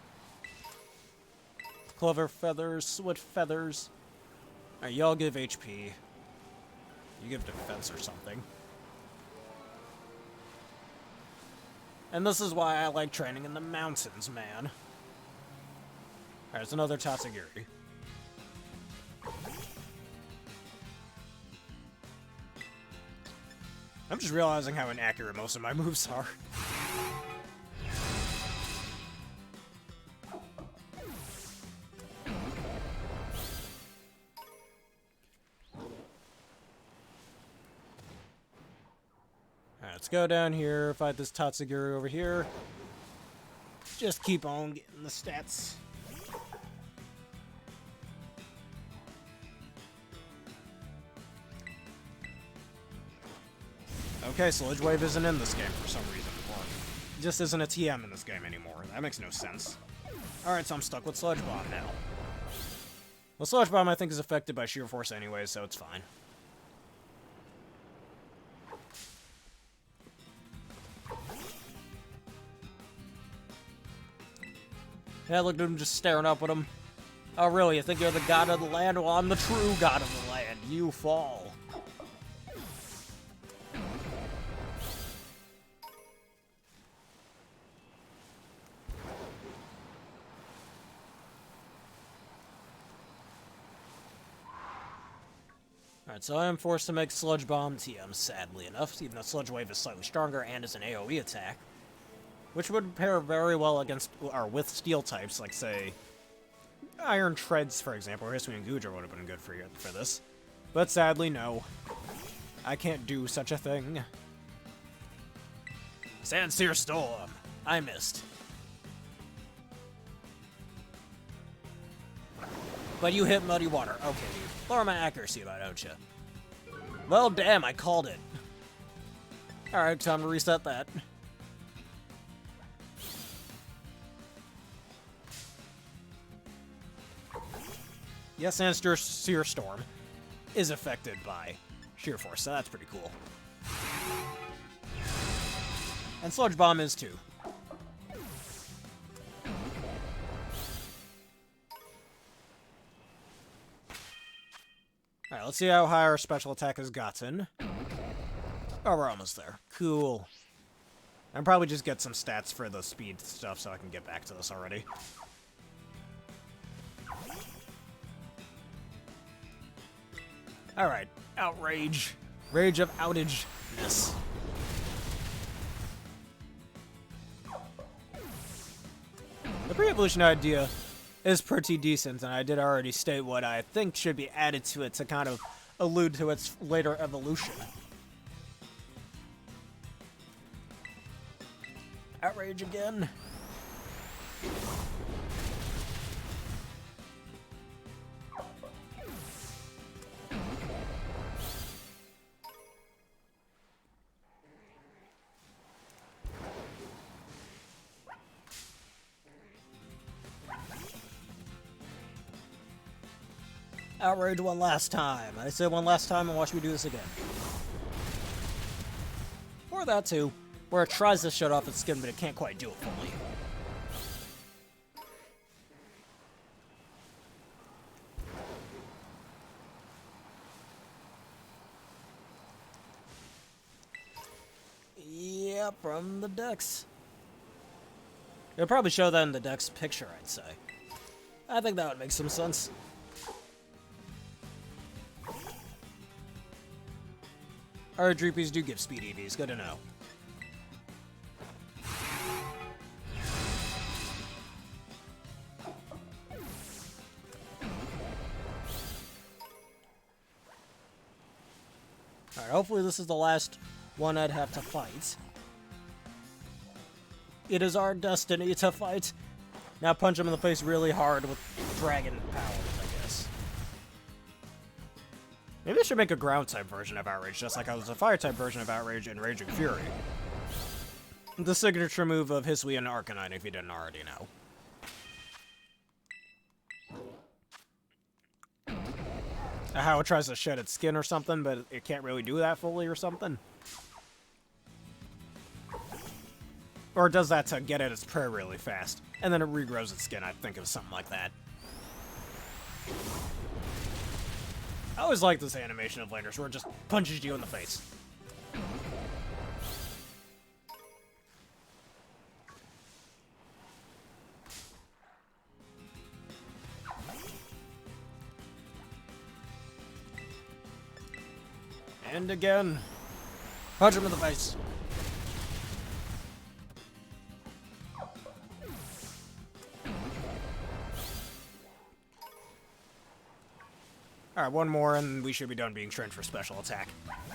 Clover Feathers, Switch Feathers. Alright, y'all give HP. You give defense or something. And this is why I like training in the mountains, man. Alright, there's another Tatsugiri. I'm just realizing how inaccurate most of my moves are. Alright, let's go down here, fight this Tatsugiri over here. Just keep on getting the stats. Okay, Sludge Wave isn't in this game for some reason, or it just isn't a TM in this game anymore. That makes no sense. Alright, so I'm stuck with Sludge Bomb now. Well, Sludge Bomb I think is affected by Sheer Force anyway, so it's fine. Yeah, look at him just staring up at him. Oh, really? You think you're the god of the land? Well, I'm the true god of the land. You fall. Alright, so I am forced to make Sludge Bomb TM, sadly enough, even though Sludge Wave is slightly stronger and is an AoE attack. Which would pair very well against, or with steel types, like, say, Iron Treads, for example, or Hisuian Goodra would have been good for this. But sadly, no. I can't do such a thing. Sandseer Storm! I missed. But you hit Muddy Water. Okay, dude. Lower my accuracy, why don't you? Well, damn, I called it. Alright, time to reset that. Yes, Sandseer Storm is affected by Sheer Force, so that's pretty cool. And Sludge Bomb is too. Alright, let's see how high our special attack has gotten. Oh, we're almost there. Cool. I'll probably just get some stats for the speed stuff so I can get back to this already. Alright, Outrage. Rage of Outageness. The pre-evolution idea is pretty decent, and I did already state what I think should be added to it to kind of allude to its later evolution. Outrage again. Outrage one last time. I said one last time and watch me do this again. Or that too, where it tries to shut off its skin, but it can't quite do it fully. Yeah, from the Dex. It'll probably show that in the Dex picture, I'd say. I think that would make some sense. Our Dreepies do give speed EVs, good to know. Alright, hopefully this is the last one I'd have to fight. It is our destiny to fight Now punch him in the face really hard with dragon powers, I guess. Maybe I should make a ground-type version of Outrage, just like I was a fire-type version of Outrage in Raging Fury. The signature move of Hisui and Arcanine, if you didn't already know. How it tries to shed its skin or something, but it can't really do that fully or something. Or it does that to get at its prey really fast. And then it regrows its skin, I think it was something like that. I always like this animation of Landers where it just punches you in the face. And again. Punch him in the face. Alright, one more and we should be done being trained for special attack.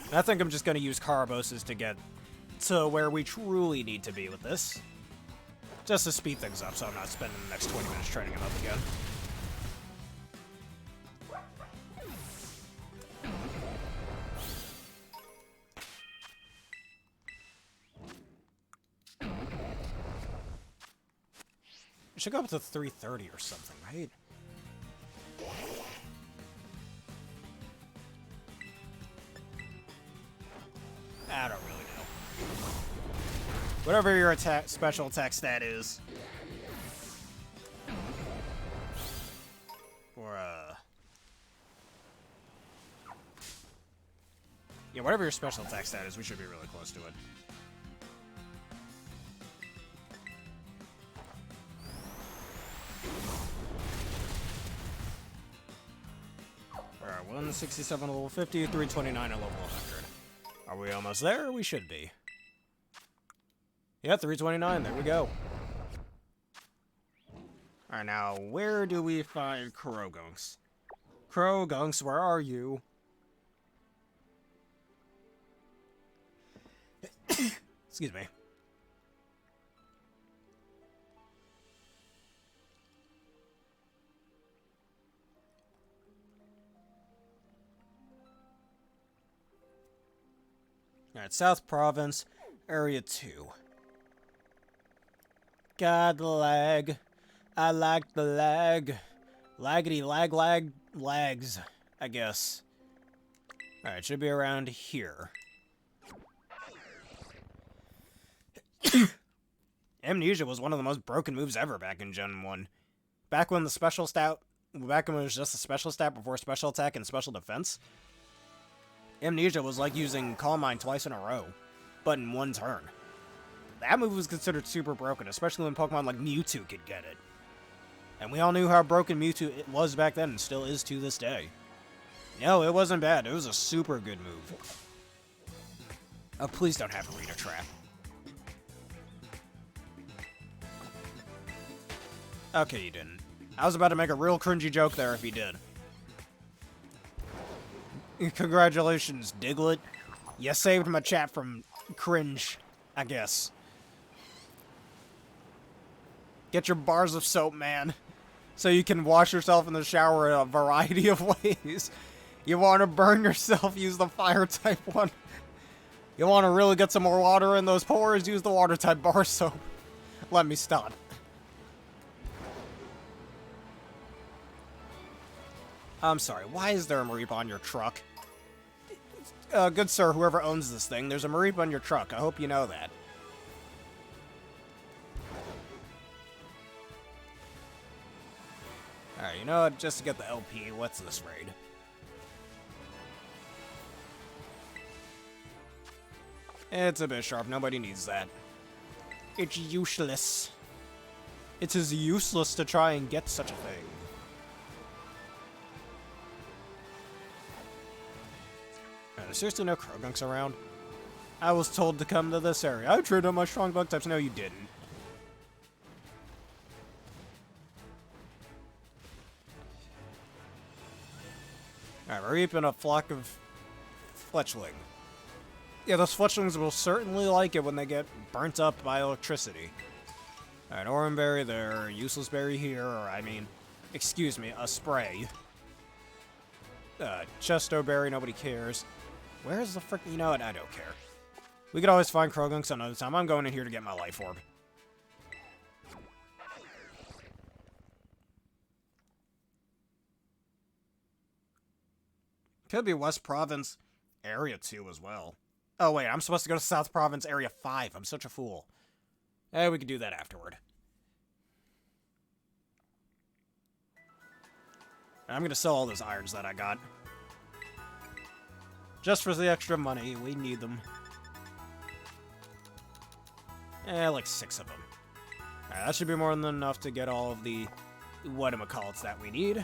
And I think I'm just going to use Karaboses to get to where we truly need to be with this. Just to speed things up so I'm not spending the next 20 minutes training him up again. It should go up to 330 or something, right? I don't really know. Whatever your special attack stat is. Or, yeah, whatever your special attack stat is, we should be really close to it. Alright, 167 at level 50, 329 at level 100. Are we almost there? We should be. Yeah, 329. There we go. Alright, now, where do we find Crogunks? Crogunks, where are you? Excuse me. Alright, South Province, Area 2. God, the lag. I like the lag. Laggity lags, I guess. Alright, it should be around here. Amnesia was one of the most broken moves ever back in Gen 1. Back when it was just a special stat before special attack and special defense. Amnesia was like using Calm Mind twice in a row, but in one turn. That move was considered super broken, especially when Pokemon like Mewtwo could get it. And we all knew how broken Mewtwo it was back then and still is to this day. No, it wasn't bad. It was a super good move. Oh, please don't have Arena Trap. Okay, you didn't. I was about to make a real cringy joke there if you did. Congratulations, Diglett. You saved my chat from cringe, I guess. Get your bars of soap, man. So you can wash yourself in the shower in a variety of ways. You want to burn yourself, use the fire type one. You want to really get some more water in those pores, use the water type bar soap. Let me stop. I'm sorry, why is there a Mareep on your truck? Good sir, whoever owns this thing, there's a Mareep on your truck. I hope you know that. Alright, you know what? Just to get the LP, what's this raid? It's a bit sharp. Nobody needs that. It's useless. It is useless to try and get such a thing. There's seriously no Crogunks around? I was told to come to this area. I trained on my strong bug types. No, you didn't. Alright, we're reaping a flock of Fletchling. Yeah, those Fletchlings will certainly like it when they get burnt up by electricity. Alright, Oranberry there, useless berry here, or I mean, excuse me, a spray. Chesnaught berry, nobody cares. Where's the frick? You know what? I don't care. We could always find Krogunks another time. I'm going in here to get my life orb. Could be West Province Area 2 as well. Oh, wait, I'm supposed to go to South Province Area 5. I'm such a fool. We could do that afterward. I'm going to sell all those irons that I got. Just for the extra money. We need them. Like 6 of them. Alright, that should be more than enough to get all of the whatchamacallits that we need.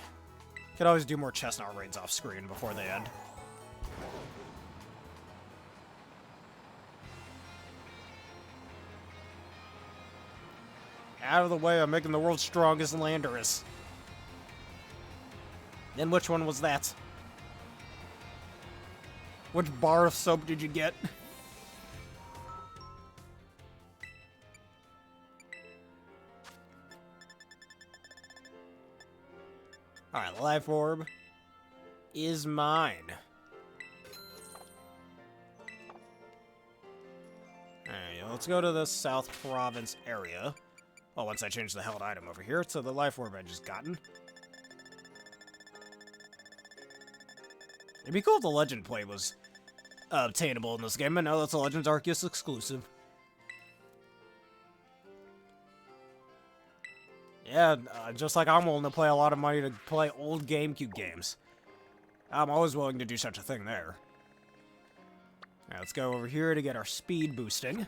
Could always do more Chesnaught raids off screen before they end. Out of the way, I'm making the world's strongest Landorus. Then which one was that? Which bar of soap did you get? Alright, the life orb is mine. Alright, let's go to the South Province area. Well, once I change the held item over here to the life orb I just gotten. It'd be cool if the Legend play was obtainable in this game, but no, that's a Legends Arceus exclusive. Yeah, just like I'm willing to pay a lot of money to play old GameCube games. I'm always willing to do such a thing there. Now let's go over here to get our speed boosting.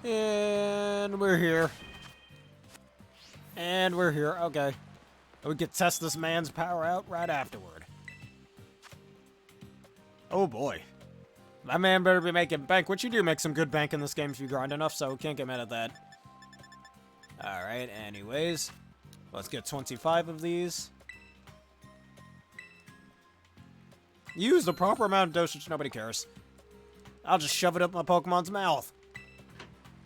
And we're here. And we're here. Okay. We could test this man's power out right afterward. Oh boy. That man better be making bank, which you do make some good bank in this game if you grind enough, so can't get mad at that. Alright, anyways. Let's get 25 of these. Use the proper amount of dosage, nobody cares. I'll just shove it up my Pokemon's mouth.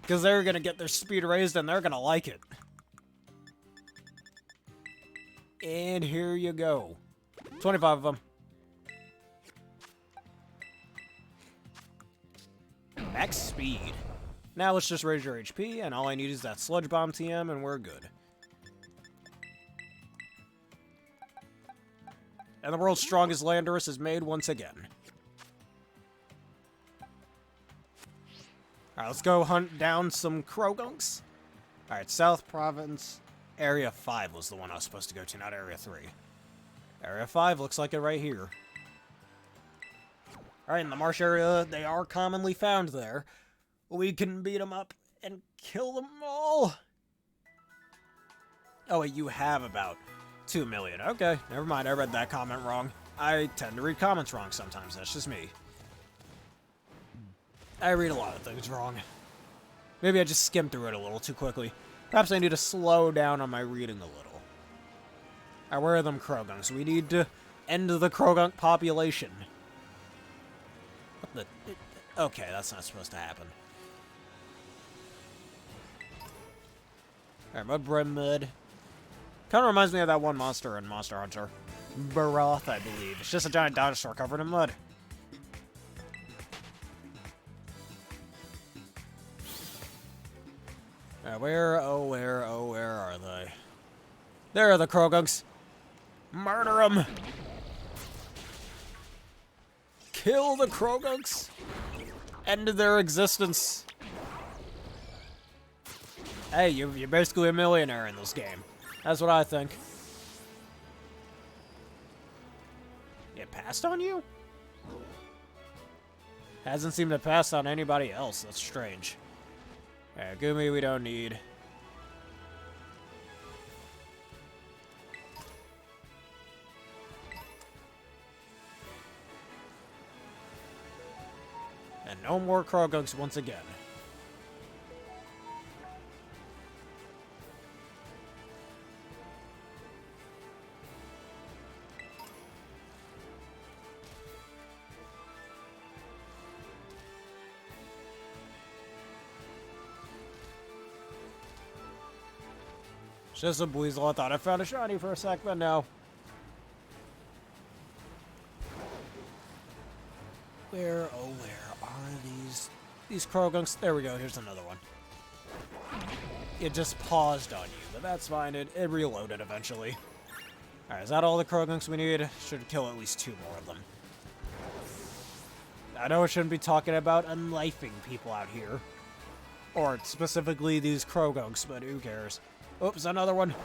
Because they're going to get their speed raised and they're going to like it. And here you go. 25 of them. Max speed. Now let's just raise your HP, and all I need is that Sludge Bomb TM, and we're good. And the world's strongest Landorus is made once again. Alright, let's go hunt down some Krogunks. Alright, South Province. Area 5 was the one I was supposed to go to, not Area 3. Area 5 looks like it right here. Alright, in the marsh area, they are commonly found there. We can beat them up and kill them all. Oh, wait, you have about 2 million. Okay, never mind, I read that comment wrong. I tend to read comments wrong sometimes, that's just me. I read a lot of things wrong. Maybe I just skimmed through it a little too quickly. Perhaps I need to slow down on my reading a little. Alright, where are them Krogunks? We need to end the Krogunk population. What the... Okay, that's not supposed to happen. Alright, Mudbrim Mud. Kind of reminds me of that one monster in Monster Hunter. Baroth, I believe. It's just a giant dinosaur covered in mud. Where are they? There are the Krogunks. Murder them! Kill the Krogunks! End their existence. Hey, you're basically a millionaire in this game. That's what I think. It passed on you? Hasn't seemed to pass on anybody else. That's strange. Gumi we don't need. And no more Krogunks once again. Just a Weasel. I thought I found a shiny for a sec, but no. Where are these Krogunks? There we go, here's another one. It just paused on you, but that's fine. It reloaded eventually. Alright, is that all the Krogunks we need? Should kill at least 2 more of them. I know I shouldn't be talking about unlifing people out here. Or specifically these Krogunks, but who cares? Oops, another one.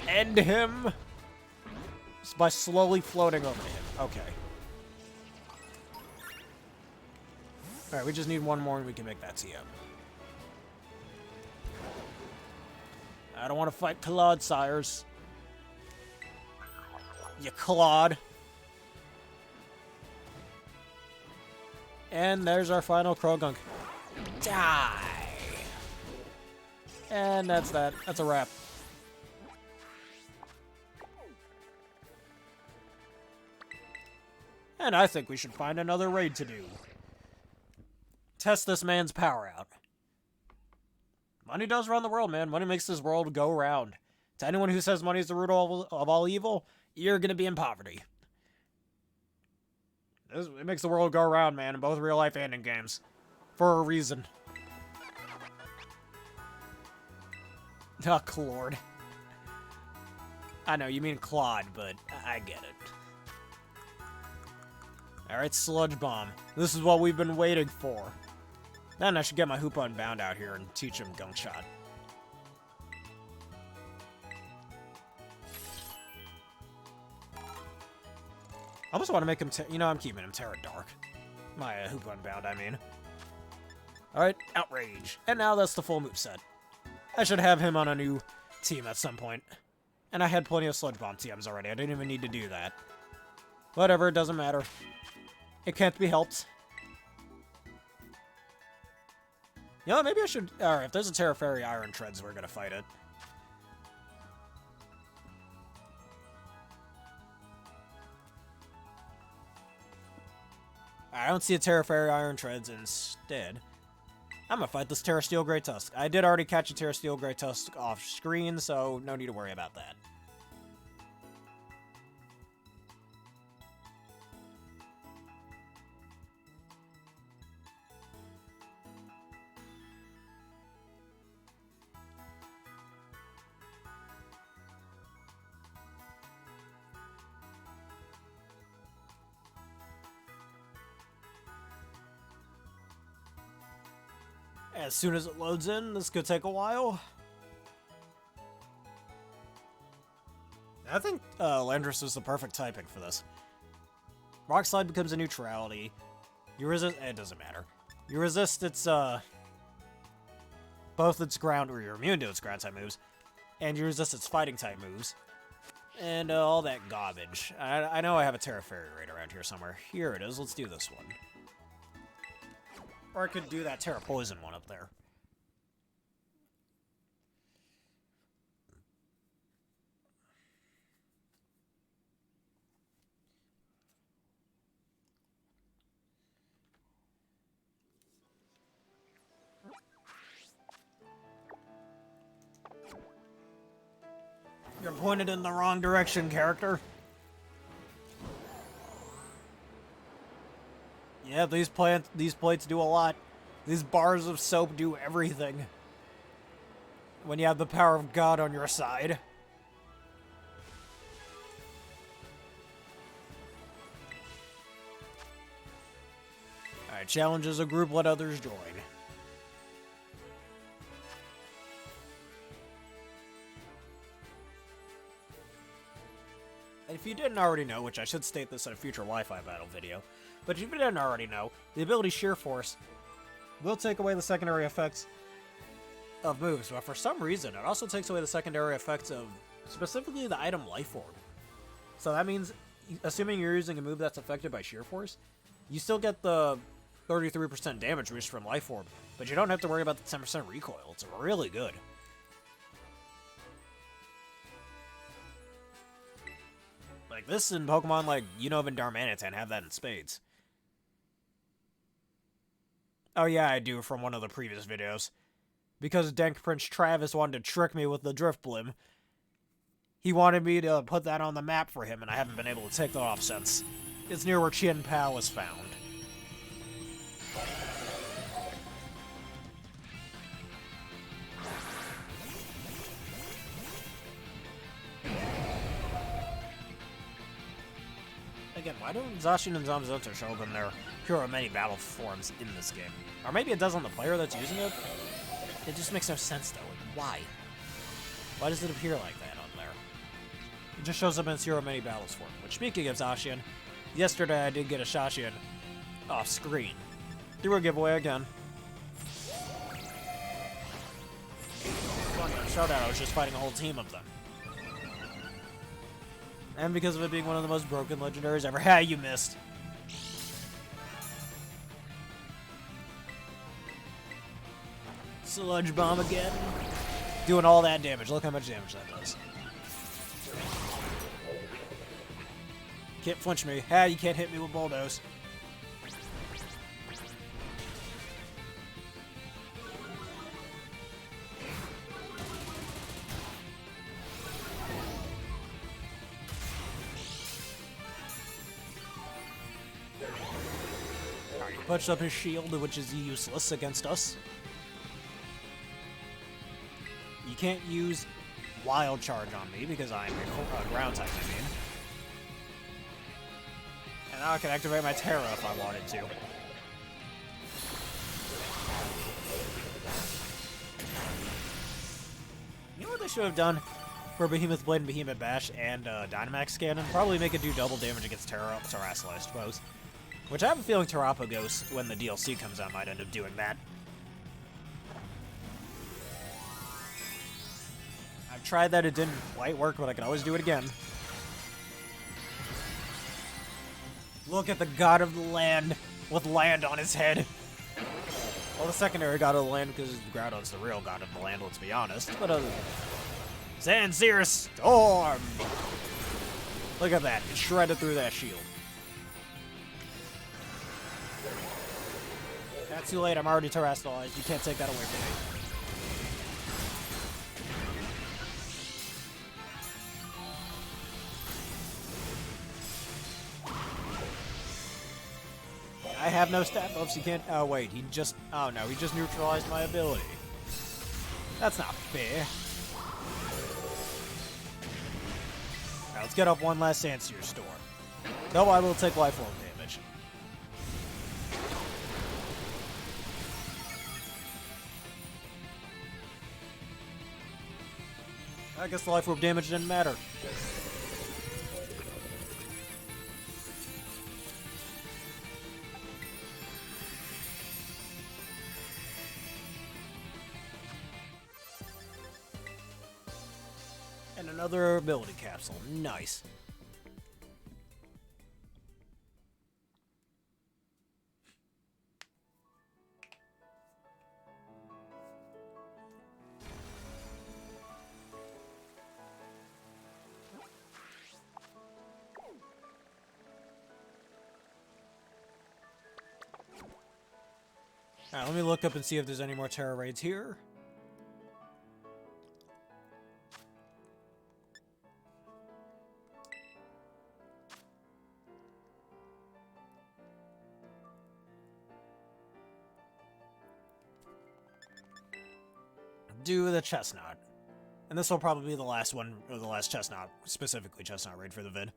End him! Just by slowly floating over to him. Okay. Alright, we just need one more and we can make that TM. I don't want to fight Claude Sires. You Claude. And there's our final Krogunk. Die! And that's that. That's a wrap. And I think we should find another raid to do. Test this man's power out. Money does run the world, man. Money makes this world go round. To anyone who says money is the root of all evil, you're gonna be in poverty. It makes the world go round, man, in both real life and in games. For a reason. Oh, Claude. I know, you mean Claude, but I get it. Alright, Sludge Bomb. This is what we've been waiting for. Then I should get my Hoopa Unbound out here and teach him Gunk Shot. I almost want to make him, you know, I'm keeping him Tera Dark. My Hoopa Unbound, I mean. Alright, Outrage. And now that's the full moveset. I should have him on a new team at some point. And I had plenty of Sludge Bomb TMs already. I didn't even need to do that. Whatever, it doesn't matter. It can't be helped. You know, maybe I should... Alright, if there's a Terra Fairy Iron Treads, we're gonna fight it. I don't see a Terra Fairy Iron Treads instead. I'm gonna fight this Terra Steel Grey Tusk. I did already catch a Terra Steel Grey Tusk off screen, so no need to worry about that. As soon as it loads in, this could take a while. I think Landorus is the perfect typing for this. Rock Slide becomes a neutrality. You resist... It doesn't matter. You resist its, both its ground... Or you're immune to its ground type moves. And you resist its fighting type moves. And all that garbage. I know I have a Terra Fairy Raid around here somewhere. Here it is. Let's do this one. Or I could do that Terra Poison one up there. You're pointed in the wrong direction, character. Yeah, these plates do a lot. These bars of soap do everything. When you have the power of God on your side. Alright, challenge as a group, let others join. If you didn't already know, which I should state this in a future Wi-Fi battle video, but if you didn't already know, the ability Sheer Force will take away the secondary effects of moves, but for some reason, it also takes away the secondary effects of, specifically, the item Life Orb. So that means, assuming you're using a move that's affected by Sheer Force, you still get the 33% damage boost from Life Orb, but you don't have to worry about the 10% recoil. It's really good. Like, this in Pokemon like Unova and Darmanitan have that in spades. Oh yeah, I do, from one of the previous videos. Because Dank Prince Travis wanted to trick me with the Drift Blim, he wanted me to put that on the map for him, and I haven't been able to take that off since. It's near where Chien Pao was found. Again, why don't Zacian and Zamazenta show up in their pure many battle forms in this game? Or maybe it does on the player that's using it? It just makes no sense, though. Why? Why does it appear like that on there? It just shows up in its hero many battles form. Which, speaking of Zacian, yesterday I did get a Zacian off screen. Through a giveaway again. Funny, on Showdown I was just fighting a whole team of them. And because of it being one of the most broken legendaries ever. Ha, you missed. Sludge Bomb again. Doing all that damage. Look how much damage that does. Can't flinch me. Ha, you can't hit me with Bulldoze. Punched up his shield, which is useless against us. You can't use Wild Charge on me because I'm a ground type, I mean. And now I can activate my Tera if I wanted to. You know what they should have done for Behemoth Blade and Behemoth Bash and Dynamax Cannon? Probably make it do double damage against Terrassil, I suppose. Which I have a feeling Terapagos, when the DLC comes out, might end up doing that. I've tried that, it didn't quite work, but I can always do it again. Look at the god of the land, with land on his head. Well, the secondary god of the land, because Groudon's the real god of the land, let's be honest. But Zanzir Storm! Look at that, it shredded through that shield. Not too late, I'm already terrestrialized. You can't take that away from me. I have no stat buffs, you can't... Oh, wait, he just... Oh, no, he just neutralized my ability. That's not fair. Alright, let's get up one last Sansir Storm. Though I will take life orb damage. I guess the life orb damage didn't matter. And another ability capsule. Nice. Alright, let me look up and see if there's any more Tera Raids here. Do the Chesnaught. And this will probably be the last one, or the last Chesnaught, specifically Chesnaught raid for the vid.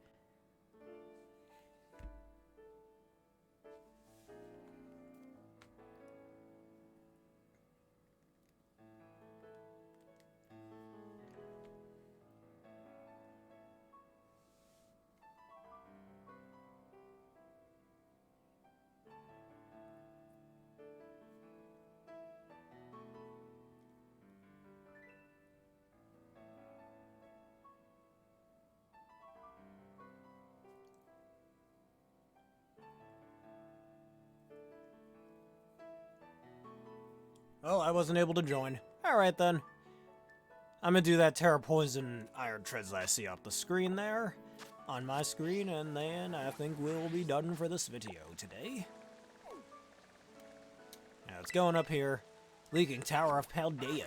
Well, I wasn't able to join. Alright then. I'm gonna do that Tera Poison Iron Treads that I see off the screen there. On my screen, and then I think we'll be done for this video today. Now it's going up here. Leaking Tower of Paldea.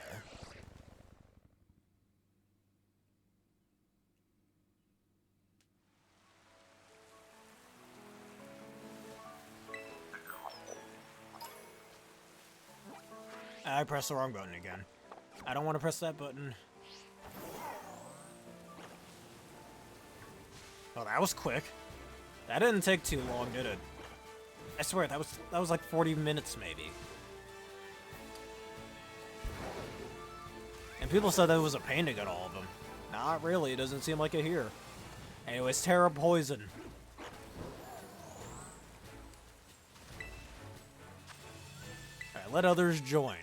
I pressed the wrong button again. I don't want to press that button. Oh, that was quick. That didn't take too long, did it? I swear, that was like 40 minutes, maybe. And people said that it was a pain to get all of them. Not really, it doesn't seem like it here. Anyways, Tera Poison. Alright, let others join.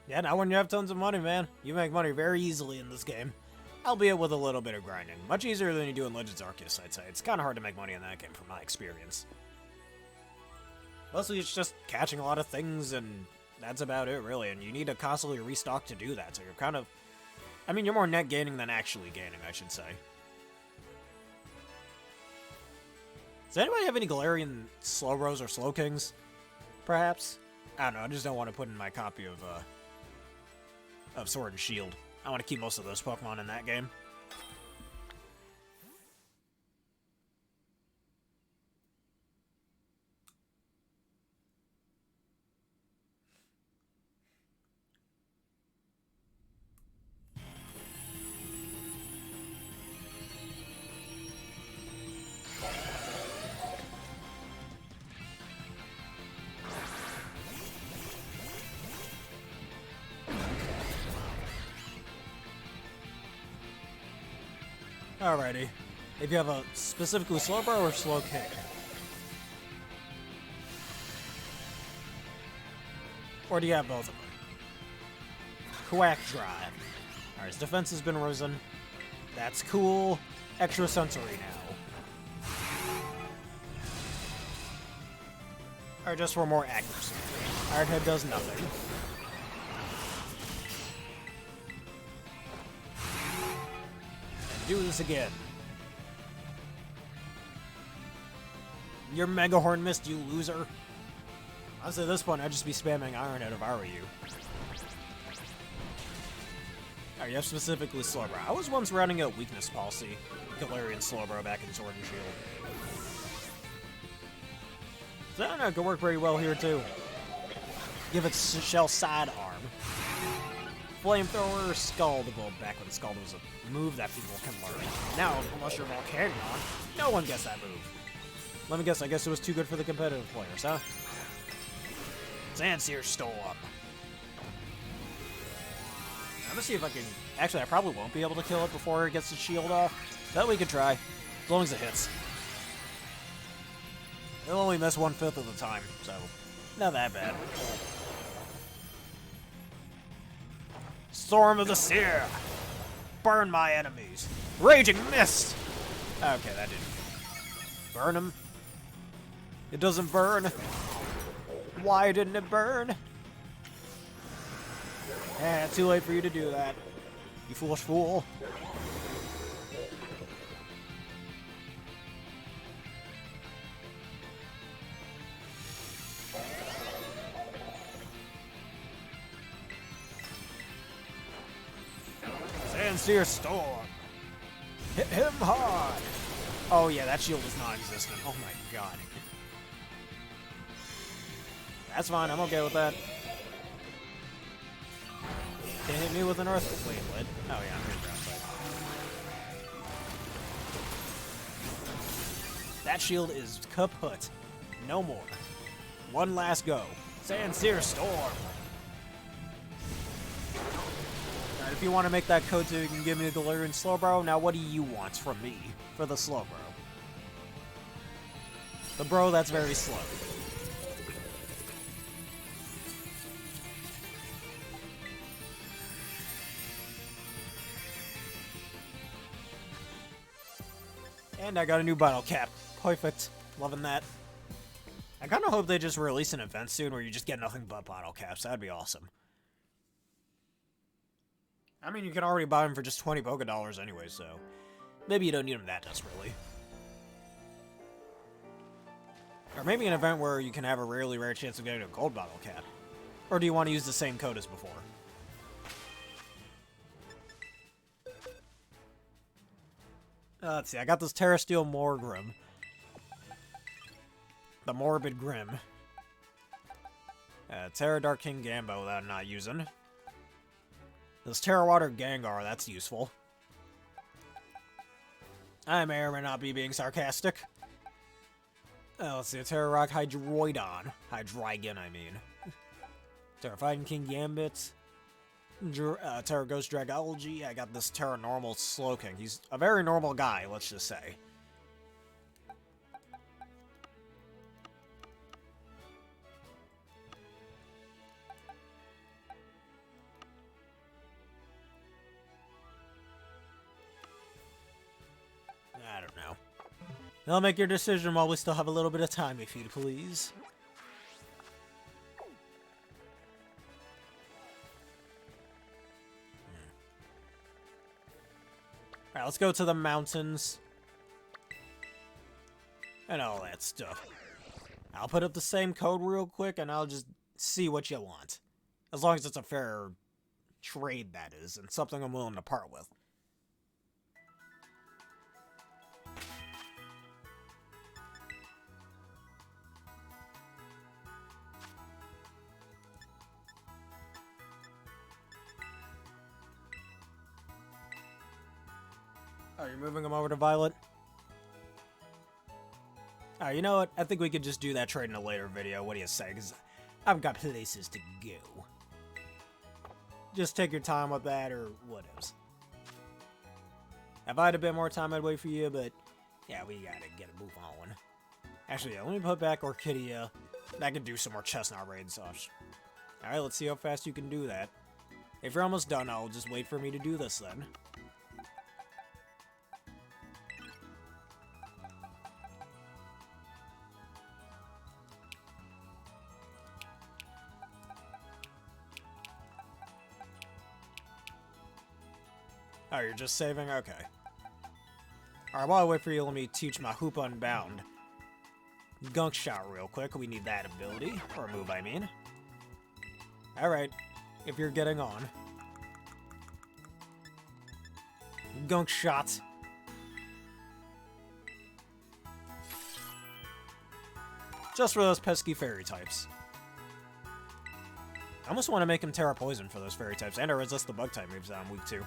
Yeah, now when you have tons of money, man, you make money very easily in this game. Albeit with a little bit of grinding. Much easier than you do in Legends Arceus, I'd say. It's kind of hard to make money in that game from my experience. Mostly it's just catching a lot of things, and that's about it, really. And you need to constantly restock to do that, so you're kind of... I mean, you're more net gaining than actually gaining, I should say. Does anybody have any Galarian Slowbros or Slowkings? Perhaps? I don't know, I just don't want to put in my copy of Sword and Shield. I want to keep most of those Pokemon in that game. Alrighty. If you have a specifically Slowbro or Slowking? Or do you have both of them? Quack Drive. Alright, his defense has been risen. That's cool. Extra sensory now. Alright, just for more accuracy. Iron Head does nothing. Do this again. Your Mega Horn missed, you loser. Honestly, at this point, I'd just be spamming Iron Head if I were you. Alright, you have specifically Slowbro. I was once running a weakness policy. Galarian Slowbro back in Sword and Shield. So I don't know, it could work pretty well here too. Give it Shell Sidearm. Flamethrower, Scald. Well, back when Scald was a move that people can learn. Now, unless you're Volcanion, no one gets that move. Let me guess, I guess it was too good for the competitive players, huh? Sandsear Storm. I'm gonna see if I can... Actually, I probably won't be able to kill it before it gets its shield off. That we could try, as long as it hits. It'll only miss 1/5 of the time, so not that bad. Storm of the Seer! Burn my enemies! Raging Mist! Okay, that didn't burn him. It doesn't burn. Why didn't it burn? Eh, too late for you to do that. You foolish fool. Sandsear Storm. Hit him hard. Oh yeah, that shield is non-existent. Oh my god. That's fine, I'm okay with that. Can't hit me with an Earth. Wait, what? Oh yeah, I'm here ground type. That shield is kaput. No more. One last go. Sandsear Storm. Alright, if you want to make that code so you can give me the Delirium Slowbro, now what do you want from me for the Slowbro? The bro that's very slow. And I got a new bottle cap. Perfect. Loving that. I kind of hope they just release an event soon where you just get nothing but bottle caps. That'd be awesome. I mean, you can already buy them for just 20 Poké Dollars anyway, so maybe you don't need them that desperately. Or maybe an event where you can have a rarely rare chance of getting a gold bottle cap. Or do you want to use the same code as before? Let's see, I got this Terra Steel Morgrim. The Morbid Grim. Terra Dark King Gambo that I'm not using. This Terra Water Gengar, that's useful. I may or may not be being sarcastic. Let's see, Terra Rock Hydroidon. Hydreigon, I mean. Terra Fighting King Gambit. Terra Ghost Dragology. I got this Terra Normal Slowking. He's a very normal guy, let's just say. I don't know. I'll make your decision while we still have a little bit of time, if you'd please. Alright, let's go to the mountains. And all that stuff. I'll put up the same code real quick, and I'll just see what you want. As long as it's a fair trade, that is, and something I'm willing to part with. Oh, you're moving them over to Violet? Alright, you know what? I think we could just do that trade in a later video. What do you say? Because I've got places to go. Just take your time with that, or whatevs. If I had a bit more time, I'd wait for you, but yeah, we gotta get a move on. Actually, yeah, let me put back Orchidea. I can do some more Chesnaught raids. Alright, let's see how fast you can do that. If you're almost done, I'll just wait for me to do this then. Oh, you're just saving? Okay. Alright, while I wait for you, let me teach my Hoop Unbound. Gunk Shot real quick. We need that ability. Or move, I mean. Alright. If you're getting on. Gunk Shot. Just for those pesky fairy types. I almost want to make him Terra Poison for those fairy types, and I resist the bug type moves that I'm weak to.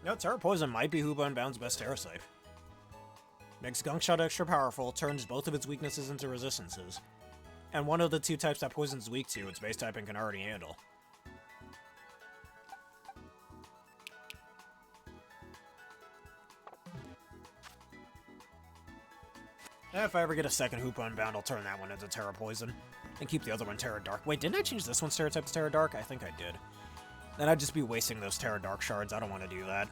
No, Terra Poison might be Hoop Unbound's best Terra type. Makes Gunk Shot extra powerful, turns both of its weaknesses into resistances. And one of the two types that Poison's weak to, its base typing can already handle. If I ever get a second Hoop Unbound, I'll turn that one into Terra Poison. And keep the other one Terra Dark. Wait, didn't I change this one's Terra type to Terra Dark? I think I did. Then I'd just be wasting those Terra Dark shards. I don't want to do that.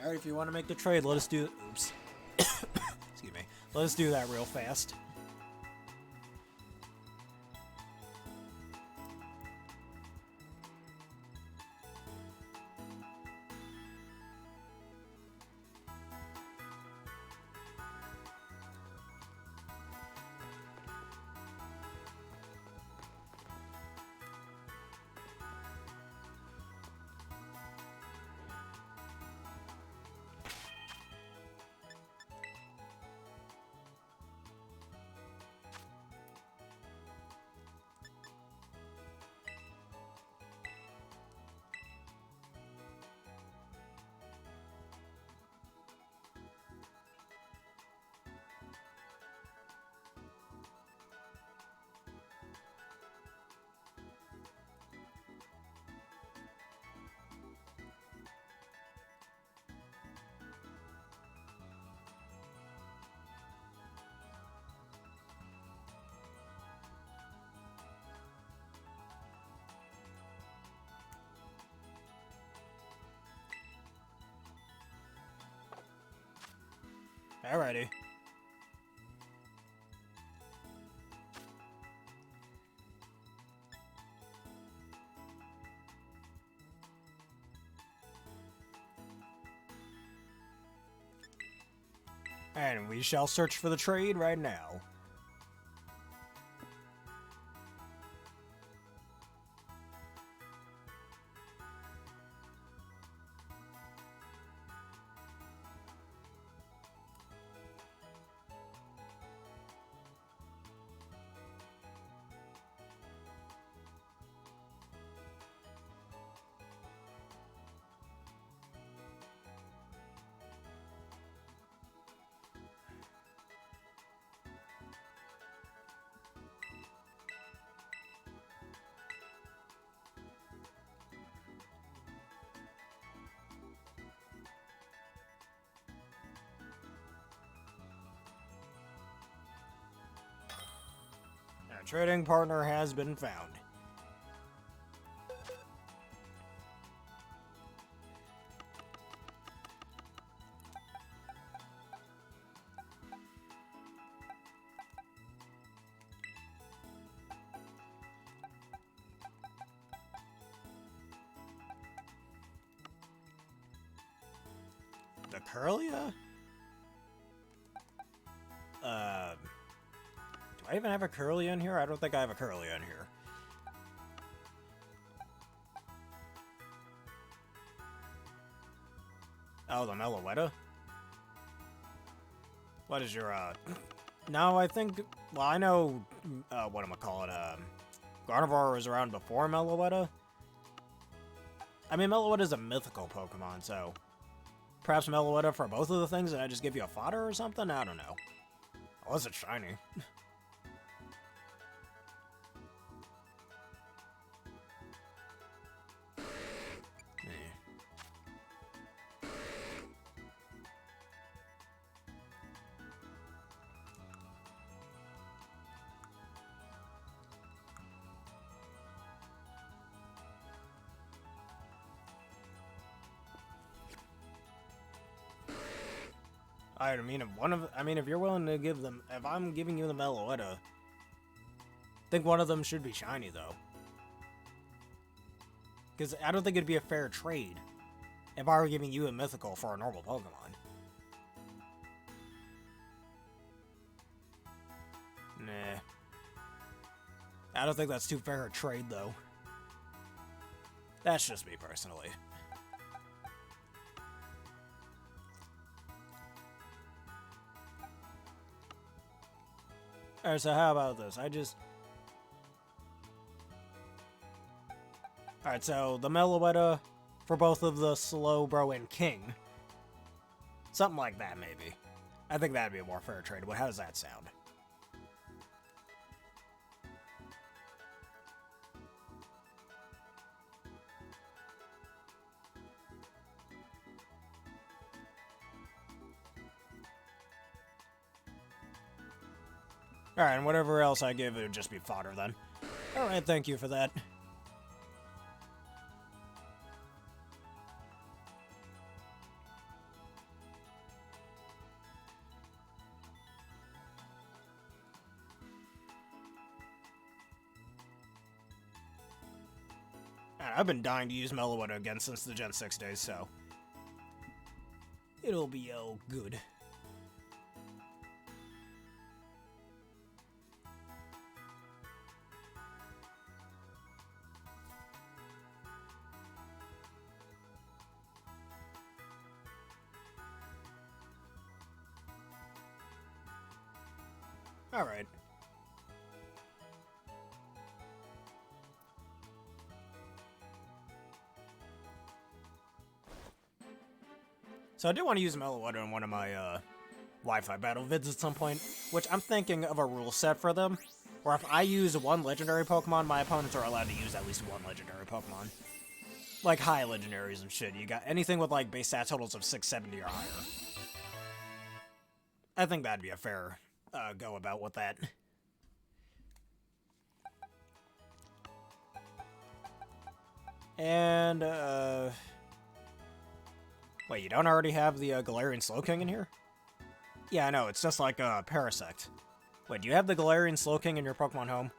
Alright, if you want to make the trade, let us do... Oops. Excuse me. Let us do that real fast. Alrighty. And we shall search for the trade right now. A trading partner has been found. The Curlia? Do I even have a Curlia in here? I don't think I have a Curlia in here. Oh, the Meloetta? What is your, No, I think... Well, I know, what am I calling it? Gardevoir was around before Meloetta. I mean, Meloetta is a mythical Pokemon, so... Perhaps Meloetta for both of the things, and I just give you a fodder or something? I don't know. Unless it's shiny. I mean, if you're willing to give them, if I'm giving you the Meloetta, I think one of them should be shiny, though. Because I don't think it'd be a fair trade if I were giving you a mythical for a normal Pokemon. Nah. I don't think that's too fair a trade, though. That's just me, personally. Alright, so how about this? Alright, so the Meloetta for both of the Slowbro and King. Something like that, maybe. I think that'd be a more fair trade. But how does that sound? Alright, and whatever else I give, it would just be fodder then. Alright, thank you for that. I've been dying to use Meloetta again since the Gen 6 days, so... It'll be all good. Alright. So I do want to use Meloetta in one of my Wi-Fi battle vids at some point, which I'm thinking of a rule set for them, where if I use one legendary Pokemon, my opponents are allowed to use at least one legendary Pokemon. Like high legendaries and shit. You got anything with like base stat totals of 670 or higher. I think that'd be a fair go about with that. And, wait, you don't already have the Galarian Slowking in here? Yeah, I know, it's just like a Parasect. Wait, do you have the Galarian Slowking in your Pokemon home?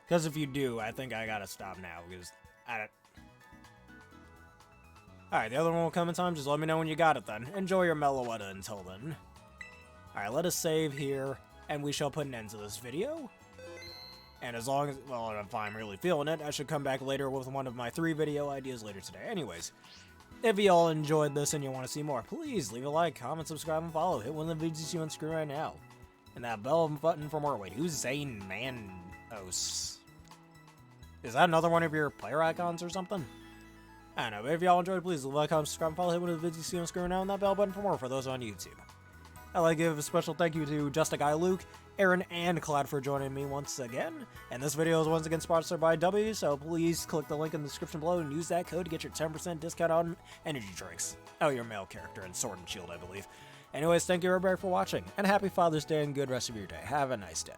Because if you do, I think I gotta stop now, because I don't... Alright, the other one will come in time, just let me know when you got it then. Enjoy your Meloetta until then. Alright, let us save here, and we shall put an end to this video. And as long as, well, if I'm really feeling it, I should come back later with one of my 3 video ideas later today. Anyways, if you all enjoyed this and you want to see more, please leave a like, comment, subscribe, and follow. Hit one of the videos you see on screen right now. And that bell button for more. Wait, who's Zane Manos? Is that another one of your player icons or something? I don't know, but if y'all enjoyed, please leave a like, comment, subscribe, and follow. Hit one of the videos you see on screen right now, and that bell button for more for those on YouTube. I'd like to give a special thank you to Just a Guy Luke, Aaron, and Cloud for joining me once again. And this video is once again sponsored by W, so please click the link in the description below and use that code to get your 10% discount on energy drinks. Oh, your male character in Sword and Shield, I believe. Anyways, thank you everybody for watching, and happy Father's Day and good rest of your day. Have a nice day.